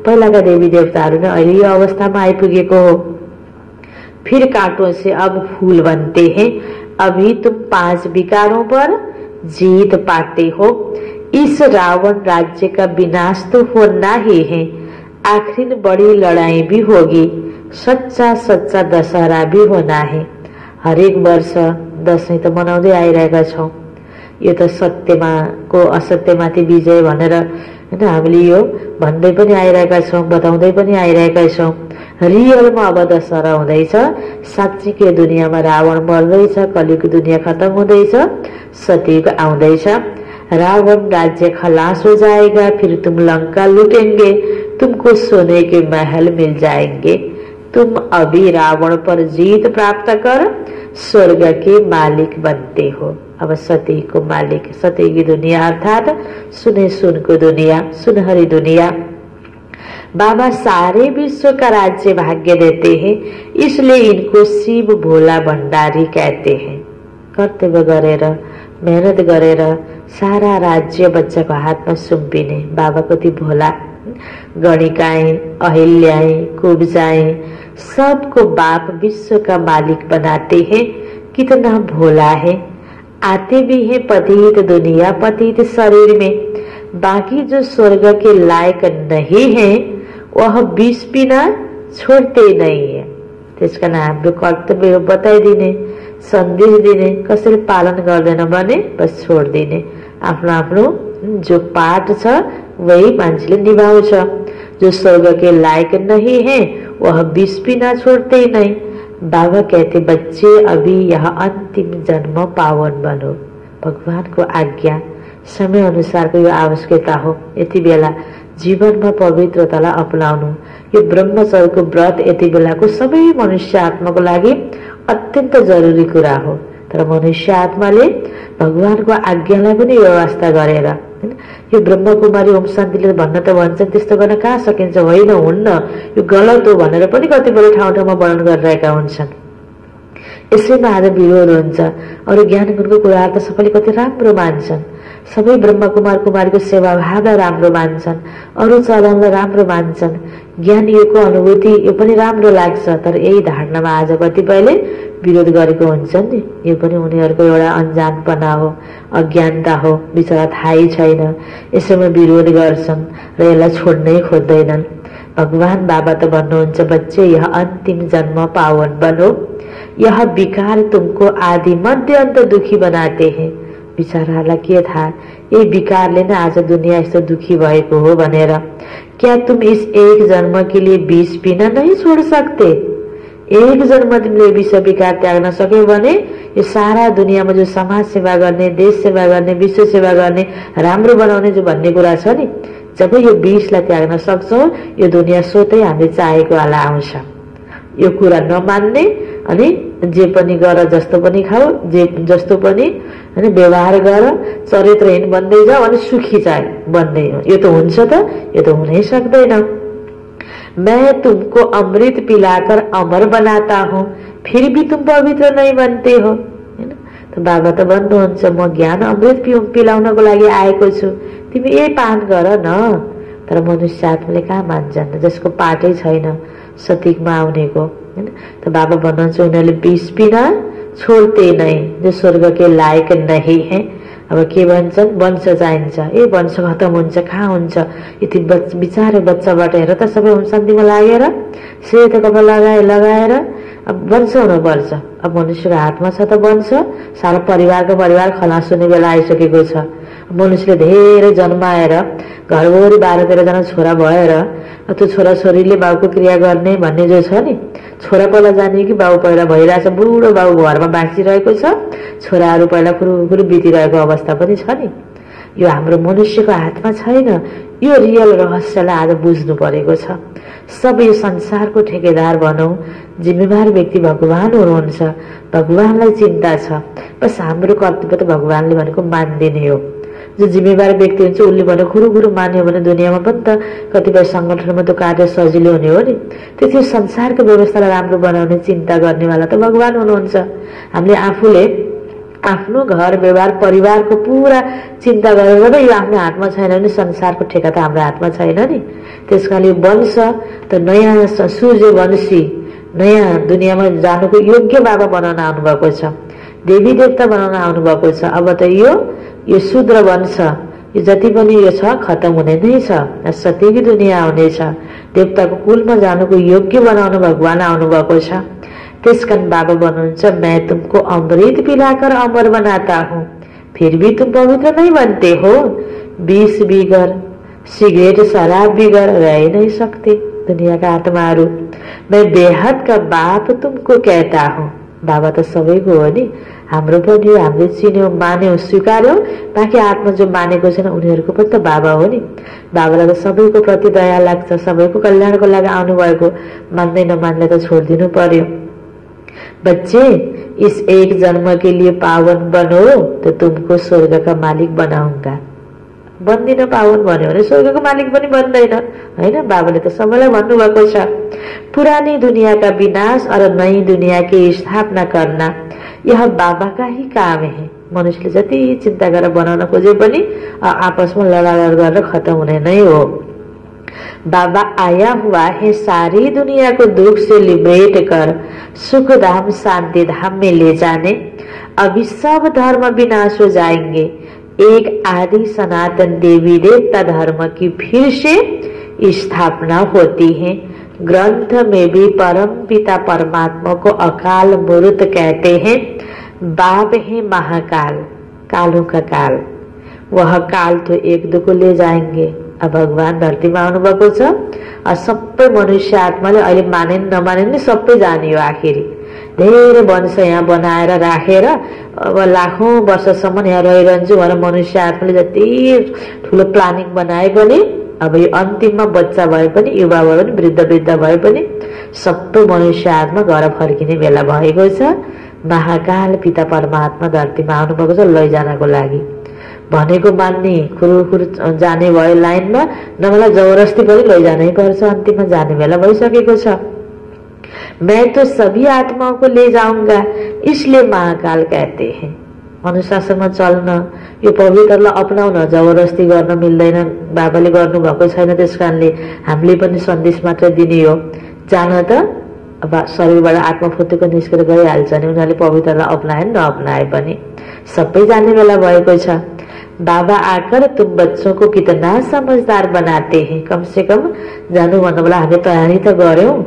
पहिलाका देवी देवताहरू नै अहिले यो अवस्थामा आइपुगेको हो। फिर कांटों से अब फूल बनते हैं। अभी तुम 5 विकारों पर जीत पाते हो। इस रावण राज्य का विनाश तो होना ही है, आखिर बड़ी लड़ाई भी होगी। सच्चा सच्चा दशहरा भी होना है। हरेक वर्ष दशैं त मनाउँदै आइरहेका छौं। यो त सत्यमा को असत्यमाथि विजय भनेर हैन हामीले यो भन्दै पनि आइरहेका छौं, बताउँदै पनि आइरहेका छौं। रियलमा अब दशहरा हुँदैछ। साँच्चीकै दुनियाँमा रावण मर्दैछ, कलियुगको दुनियाँ खत्म हुँदैछ, सतयुग आउँदैछ। रावण राज्य खलास हो जाएगा, फिर तुम लंका लूटेंगे, तुमको सोने के महल मिल जाएंगे। तुम अभी रावण पर जीत प्राप्त कर स्वर्ग के मालिक बनते हो। अब सती को मालिक, सती की दुनिया अर्थात सुने सुन को दुनिया, सुनहरी दुनिया। बाबा सारे विश्व का राज्य भाग्य देते हैं, इसलिए इनको शिव भोला भंडारी कहते हैं। कर्तव्य गरेर, मेहनत गरेर सारा राज्य बच्चाको हातमा सुम्पिने बाबा कति भोला। गणिकाएं, अहिल्याएं, कुब्जाएं, सबको बाप विश्व का मालिक बनाते हैं। कितना भोला है। आते भी है पतित दुनिया, पतित शरीर में। बाकी जो स्वर्ग के लायक नहीं है वह विष पीना छोड़ते नहीं है। त्यसका हाम्रो कर्तव्य बताइदिने, सन्देश दिने, कसरी पालन गर्दैन भने बस छोडिदिने। आफ्नो आफ्नो जो पाठ छ वही मान्छेले निभाउँछ। जो स्वर्ग के लायक नहीं है वह विष पीना छोड़ते ही नहीं। बाबा कहते बच्चे अभी यह अंतिम जन्म पावन बनो। भगवान को आज्ञा, समय अनुसारको यो आवश्यकता हो। यति बेला जीवनमा पवित्रतालाई अपनाउनु, यो ब्रह्मचर्यको व्रत यति बेलाको सबै मनुष्य आत्माको लागि अत्यन्त जरुरी कुरा हो। तर मनुष्य आत्माले भगवानको आज्ञालाई पनि व्यवस्था गरेर यो ब्रह्मकुमारी ओम शान्तिले भन्न त भन्छन्, त्यस्तो गर्न कहाँ सकिन्छ, होइन हुन्न, यो गलत हो भनेर पनि कतिपय ठाउँ ठाउँमा वर्णन गरिरहेका हुन्छन्। यसैमा आज विरोध हुन्छ। अरू ज्ञान गुणको कुराहरू त सबैले कति राम्रो मान्छन्, सबै ब्रह्म कुमार कुमारीको सेवा भावलाई राम्रो मान्छन्, अरू चलनलाई राम्रो मान्छन्, ज्ञान योगको अनुभूति यो पनि राम्रो लाग्छ। तर यही धारणामा आज कतिपयले विरोध गरेको हुन्छ नि। यो पनि उनीहरूको एउटा अन्जानपना हो, अज्ञानता हो, बिचरा थाहै छैन, यसैमा विरोध गर्छन् र यसलाई छोड्नै खोज्दैनन्। भगवान बाबा त भन्नुहुन्छ, बच्चे यह अंतिम जन्म पावन बनो, यह विकार तुमको आदि मध्य अंत दुखी बनाते हैं। बिचारालाई के थाहा यही विकारले नै आज दुनिया यस्तो दुखी भएको हो भनेर। क्या तुम इस एक जन्म के लिए विष पीना नहीं छोड़ सकते? एक जन्म तिमीले विष विकार त्याग्न सक्यौ भने यो सारा दुनियाँमा जो समाज सेवा गर्ने, देश सेवा गर्ने, विश्व सेवा गर्ने, राम्रो बनाउने जो भन्ने कुरा छ नि, जब यो विषलाई त्याग्न सक्छौ यो दुनिया स्वतै हामीले चाहेको वाला आउँछ। यो कुरा नमान्ने अनि जे पनि गर, जस्तो पनि खाऊ, जे जस्तो पनि हैन व्यवहार गर, चरित्रहीन बन्दै जाऊ अनि सुखी चाहिँ बन्दै हो, यो त हुन्छ त? यो त हुनै सक्दैन। मैं तुमको अमृत पिलाकर अमर बनाता हूँ, फिर भी तुम पवित्र नहीं बनते हो। हैन त बाबा त भन्नुहुन्छ, म ज्ञान अमृत पिलाउनको लागि आएको छु, तिमी यही पान गर न। तर मनुष्य आत्माले कहाँ मान्छन्, जसको पाठै छैन सतीकमा आउनेको। हैन त बाबा भन्नुहुन्छ, उनीहरूले विष पिना छोड्ते नहीं जो स्वर्ग के लायक नहीं है। अब के भन्छन्, वंश चाहिन्छ, ए वंश खतम हुन्छ, कहाँ हुन्छ? यति बिचारे बच्चाबाट हेर त सबै शान्तिमा लागेर सेत कपडा लगाएर अब वंश हुनुपर्छ। अब मनुष्यको हातमा छ त वंश, सारा परिवारको परिवार खलास हुने बेला आइसकेको छ। मनुष्यले धेरै जन्माएर घरभरि 12-13 जना छोरा भएर त्यो छोराछोरीले बाउको क्रिया गर्ने भन्ने जो छ नि, छोरा पहिला जाने कि बाउ पहिला भइरहेछ, बुढो बाउ घरमा बाँचिरहेको छ, छोराहरू पहिला कुरुकुरु बितिरहेको अवस्था पनि छ नि। यो हाम्रो मनुष्यको हातमा छैन। यो रियल रहस्यलाई आज बुझ्नु परेको छ। सब यो संसारको ठेकेदार भनौं, जिम्मेवार व्यक्ति भगवान हुनुहुन्छ, भगवानलाई चिन्ता छ। बस हाम्रो कर्तव्य त भगवानले भनेको मानिदिने हो। जो जिम्मेवार व्यक्ति हुन्छ उसले भने खुरुखुरु मान्यो भने दुनियाँमा पनि त कतिपय संगठनमा त्यो कार्य सजिलो हुने हो नि। त्यसै संसारको व्यवस्थालाई राम्रो बनाउने चिन्ता गर्नेवाला त भगवान हुनुहुन्छ। हामीले आफूले आफ्नो घर व्यवहार परिवारको पूरा चिन्ता गरेर यो आफ्नो हातमा छैन भने संसारको ठेका त हाम्रो हातमा छैन नि। त्यसकारण यो वंश त नयाँ सूर्यवंशी नयाँ दुनियाँमा जानुको योग्य बाबा बनाउन आउनुभएको छ, देवी देवता बनाउन आउनुभएको छ। अब त यो शूद्र वंश यो जति पनि यो छ खतम हुने नै छ, सत्यकी दुनियाँ आउनेछ। देवताको कुलमा जानुको योग्य बनाउन भगवान आउनुभएको छ। त्यसकारण बाबा भन्नुहुन्छ, मैं तुमको अमृत पिलाकर अमर बनाता हूँ, फिर भी तुम पवित्र नहीं बनते हो। विष बिगर, सिगरेट शराब बिगर रह नहीं सकते दुनिया का आत्माहरू। मैं बेहद का बाप तुमको कहता हूँ। बाबा त सबैको हो नि, हाम्रो पनि हो। हामीले चिन्यौं, मान्यौं, स्वीकार्यौं। बाँकी आत्मा जो मानेको छैन उनीहरूको पनि त बाबा हो नि। बाबालाई त सबैको प्रति दया लाग्छ, सबैको कल्याणको लागि आउनुभएको। मान्दै नमान्ने त छोडिदिनु पर्यो। बच्चे इस एक जन्म के लिए पावन बनो तो तुमको स्वर्ग का मालिक बनाऊंगा। बन्दिन पावन भन्यो भने स्वर्गको मालिक पनि बन्दैन हैन। बाबाले त सबैलाई भन्नुभएको छ, पुरानी दुनिया का विनाश और नई दुनिया की स्थापना करना यह बाबा का ही काम है। मनुष्यले जति चिन्ता गरेर बनाउन खोजे पनि आपसमा लडालड गरेर खतम हुने नै हो। बाबा आया हुआ है सारी दुनिया को दुख से लिबरेट कर सुख धाम शांति धाम में ले जाने। अभी सब धर्म विनाश हो जाएंगे, एक आदि सनातन देवी देवता धर्म की फिर से स्थापना होती है। ग्रंथ में भी परम पिता परमात्मा को अकाल मूर्त कहते हैं। बाप है महाकाल, कालों का काल। वह काल तो एक दो को ले जाएंगे। अब भगवान धरतीमा आउनुभएको छ। सबै मनुष्य आत्माले अहिले माने नमाने नि सबै जाने हो। आखिरी धेरै वंश यहाँ बनाएर राखेर अब लाखौं वर्षसम्म यहाँ रहिरहन्छु भनेर मनुष्य आत्माले जति ठुलो प्लानिङ बनाए पनि अब यो अन्तिममा बच्चा भए पनि युवा भए पनि वृद्ध भए पनि सबै मनुष्य आत्मा घर फर्किने बेला भएको छ। महाकाल पिता परमात्मा धरतीमा आउनुभएको छ लैजानको लागि। भनेको मान्ने खुरुखुरु जाने भयो लाइनमा, नभए जबरजस्ती पनि लैजानै पर्छ। अन्तिममा जाने बेला भइसकेको छ। मैं तो सभी आत्माओं को ले जाऊंगा, इसलिए महाकाल कहते हैं। अनुशासनमा चल्न, यो पवित्रलाई अपनाउन जबरजस्ती गर्न मिल्दैन, बाबाले गर्नु भएको छैन, त्यसकारणले हामीले पनि सन्देश मात्र दिने हो। जान त अब शरीरबाट आत्मा फुत्तुको निस्केर गइहाल्छ नि, उनीहरूले पवित्रलाई अपनाए नअपनाए पनि सबै जाने बेला भएको छ। बाबा आकर तुम बच्चों को कितना समझदार बनाते हैं, कम से कम जानु भन्नु बेला हामीले तयारी त गर्यौं,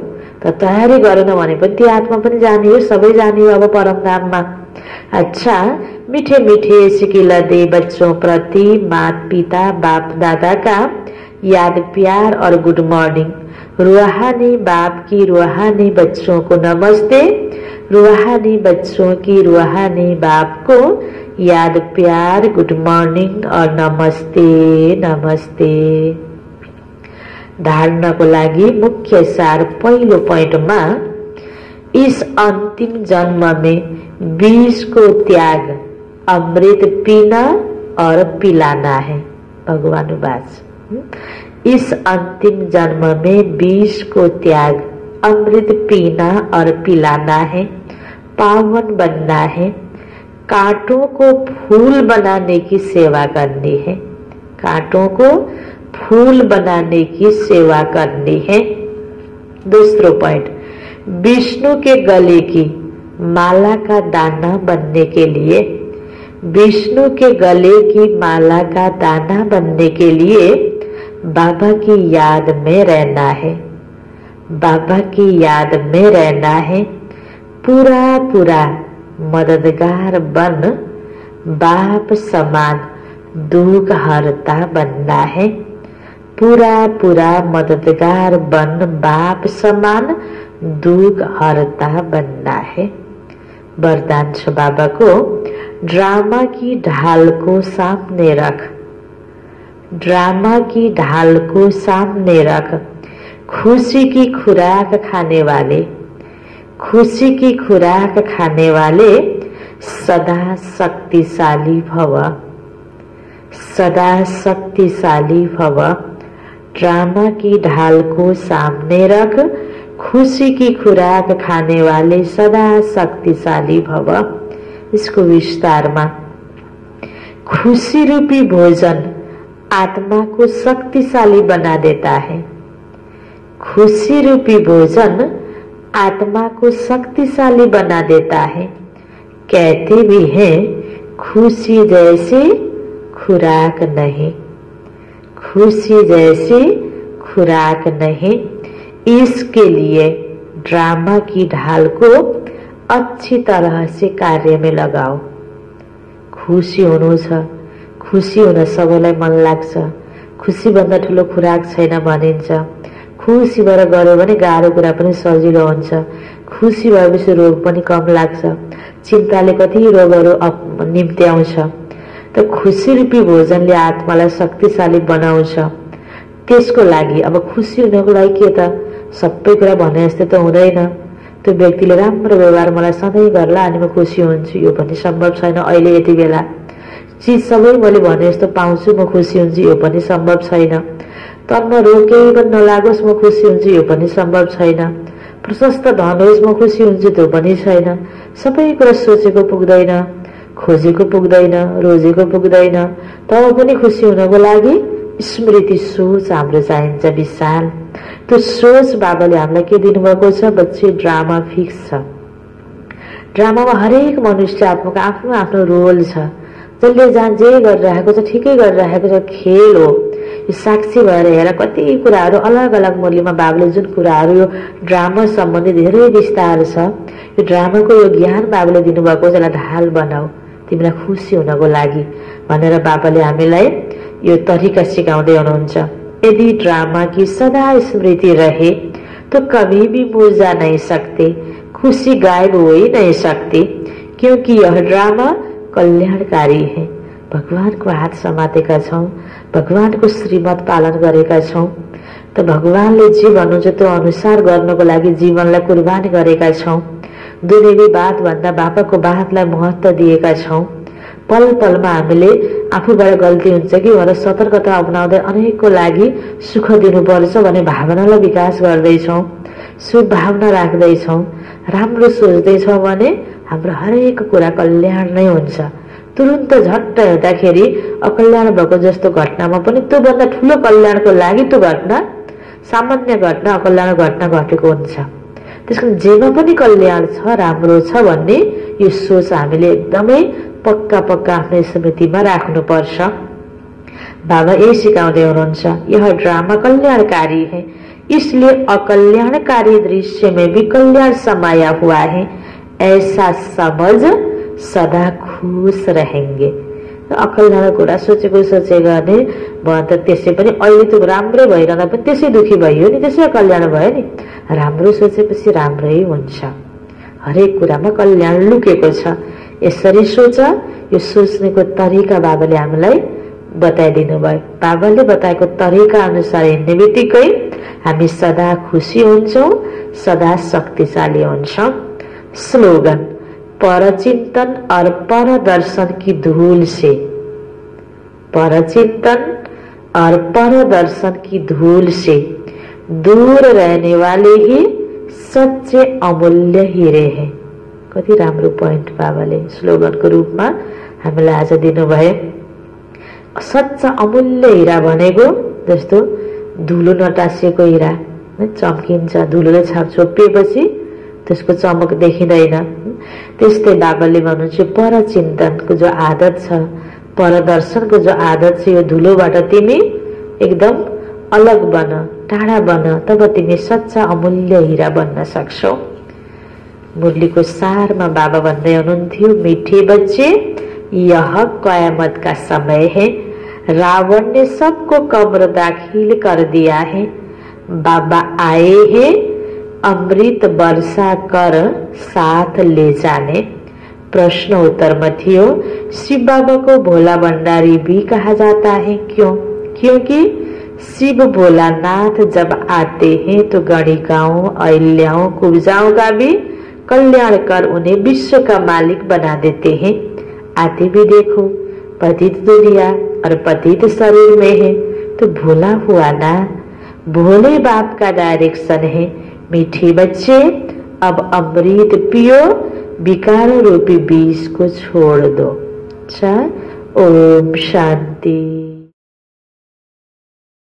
त तयारी गरेन भने पनि ती आत्मा पनि जाने हो, सबै जाने हो अब परमधाममा। अच्छा, मीठे मीठे सिकिला दे बच्चों प्रति माता पिता बाप दादा का याद प्यार और गुड मॉर्निंग। रूहानी बाप की रूहानी बच्चों को नमस्ते, रूहानी बच्चों की रूहानी बाप को याद प्यार गुड मॉर्निंग और नमस्ते नमस्ते। धारणको लागि मुख्य सार पहिलो पोइन्टमा, इस अंतिम जन्म में विष को त्याग अमृत पीना और पिलाना है। भगवान वाच, इस अंतिम जन्म में विष को त्याग अमृत पीना और पिलाना है, पावन बनना है, कांटों को फूल बनाने की सेवा करनी है, कांटों को फूल बनाने की सेवा करनी है। दूसरा पॉइंट, विष्णु के गले की माला का दाना बनने के लिए, विष्णु के गले की माला का दाना बनने के लिए बाबा की याद में रहना है, बाबा की याद में रहना है। पूरा पूरा मददगार बन बाप समान दुख हरता बनना है, पूरा पूरा मददगार बन बाप समान दुख हरता बनना है। वरदान छ बाबा को, ड्रामा की ढाल को सामने रख, ड्रामा की ढाल को सामने रख, खुशी की खुराक खाने वाले, खुशी की खुराक खाने वाले सदा शक्तिशाली भव, सदा शक्तिशाली भव। ड्रामा की ढाल को सामने रख, खुशी की खुराक खाने वाले सदा शक्तिशाली भव। इसको विस्तार में, खुशी रूपी भोजन आत्मा को शक्तिशाली बना देता है, खुशी रूपी भोजन आत्मा को शक्तिशाली बना देता है। कहते भी हैं खुशी जैसी खुराक नहीं, खुशी जैसी खुराक नहीं। इसके लिए ड्रामा की ढाल को अच्छी तरह से कार्य में लगाओ। खुशी हुनु छ, खुशी हुन सबैलाई मन लाग्छ, खुशी भन्दा ठुलो खुराक छैन भनिन्छ। खुशी भएर गर्यो भने गाह्रो कुरा पनि सजिलो हुन्छ, खुशी भएपछि रोग पनि कम लाग्छ, चिन्ताले कति रोगहरू निम्ति आउँछ। त खुशी रूपी भोजनले आत्मालाई शक्तिशाली बनाउँछ। त्यसको लागि अब खुशी हुनको लागि के त सबै कुरा भने जस्तै त हुँदैन। त्यो व्यक्तिले राम्रो व्यवहार मलाई सधैँ गर्ला अनि म खुसी हुन्छु, यो पनि सम्भव छैन। अहिले यति बेला चिज सबै मैले भने जस्तो पाउँछु, म खुसी हुन्छु, यो पनि सम्भव छैन। तनमा रोग केही पनि नलागोस् म खुसी हुन्छु, यो पनि सम्भव छैन। प्रशस्त धन होस् म खुसी हुन्छु, त्यो पनि छैन। सबै कुरा सोचेको पुग्दैन, खोजेको पुग्दैन, रोजेको पुग्दैन। तब पनि खुसी हुनको लागि स्मृति सोच हाम्रो चाहिन्छ विशाल। त्यो सोच बाबाले हामीलाई के दिनुभएको छ, बच्चे ड्रामा फिक्स छ। ड्रामामा हरेक मनुष्य आत्माको आफ्नो आफ्नो रोल छ। जसले जहाँ जे गरिरहेको छ ठिकै गरिरहेको छ, खेल हो। यो साक्षी भएर हेर कति कुराहरू अलग अलग मूल्यमा बाबाले जुन कुराहरू यो ड्रामा सम्बन्धी धेरै विस्तार छ, यो ड्रामाको यो ज्ञान बाबाले दिनुभएको छ। यसलाई ढाल बनाऊ तिमीलाई खुसी हुनको लागि भनेर बाबाले हामीलाई यो तरिका सिकाउँदै हुनुहुन्छ। यदि ड्रामा की सदा स्मृति रहे तो कभी भी मुरझा नहीं सकते, खुशी गायब हो ही नहीं सकती, क्योंकि यह ड्रामा कल्याणकारी है। भगवानको हात समातेका छौं, भगवानको श्रीमत पालन गरेका छौं। त भगवानले जे भन्नुहुन्छ त्यो अनुसार गर्नको लागि जीवनलाई कुर्बानी गरेका छौं। दुनियावी बात भन्दा बाबाको बातलाई महत्त्व दिएका छौं। पल पलमा हामीले आफूबाट गल्ती हुन्छ कि भनेर सतर्कता अपनाउँदै अनेकको लागि सुख दिनुपर्छ भन्ने भावनालाई विकास गर्दैछौं। शुभ भावना राख्दैछौँ, राम्रो सोच्दैछौँ भने हाम्रो हरेक कुरा कल्याण नै हुन्छ। तुरुन्त झट्ट हेर्दाखेरि अकल्याण भएको जस्तो घटनामा पनि त्योभन्दा ठुलो कल्याणको लागि त्यो घटना, सामान्य घटना, अकल्याण घटना घटेको हुन्छ। त्यसकारण जेमा पनि कल्याण छ, राम्रो छ भन्ने यो सोच हामीले एकदमै पक्का पक्का आफ्नो स्मृतिमा राख्नुपर्छ। बाबा यही सिकाउँदै हुनुहुन्छ, यह ड्रामा कल्याणकारी है, इसलिए अकल्याणकारी दृश्य में भी कल्याण समाया हुआ है, ऐसा समझ सदा खुश रहेंगे। अकल्याण कुरा सोचेको गर्ने भयो त त्यसै पनि अहिले त राम्रै भइरहँदा पनि त्यसै दुखी भयो नि, त्यसै कल्याण भयो नि। राम्रो सोचेपछि राम्रै हुन्छ, हरेक कुरामा कल्याण लुकेको छ। यसरी सोच, यो सोच्नेको तरिका बाबाले हामीलाई बताइदिनु भयो। बाबाले बताएको तरिका अनुसार हिँड्ने बित्तिकै हामी सदा खुसी हुन्छौँ, सदा शक्तिशाली हुन्छौँ। स्लोगन, परचिंतन और परदर्शन की धूल से, परचिंतन और परदर्शन की धूल से दूर रहने वाले ही सच्चे अमूल्य हीरे हैं। कति राम्रो पोइन्ट बाबाले स्लोगनको रूपमा हामीलाई आज दिनुभयो। सच्चा अमूल्य हीरा भनेको जस्तो धुलो नटासिएको हीरा चम्किन्छ, धुलोले छोपिएपछि त्यसको चमक देखिँदैन। त्यस्तै बाबाले भन्नुहुन्छ परचिन्तनको जो आदत छ, परदर्शनको जो आदत छ, यो धुलोबाट तिमी एकदम अलग बन, टाढा बन, तब तिमी सच्चा अमूल्य हीरा बन्न सक्छौ। मुरलीको सारमा बाबा भन्दै हुनुहुन्थ्यो, मीठे बच्चे यह कयामत का समय है, रावण ने सबको कब्र दाखिल कर दिया है, बाबा आए हैं अमृत वर्षा कर साथ ले जाने। प्रश्न उत्तर में थियो, शिव बाबा को भोला भंडारी भी कहा जाता है, क्यों? क्योंकि शिव भोलानाथ जब आते हैं तो गणिकाओं, अहिल्याओं, कुब्जाओं का भी कल्याण कर उन्हें विश्व का मालिक बना देते हैं। आते भी देखो पतित दुनिया और पतित शरीर में है, तो भोला हुआ ना, भोले बाप का डायरेक्शन है। मीठे बच्चे अब अमृत पियो, विकार रूपी बीज को छोड़ दो। अच्छा, ओम शांति।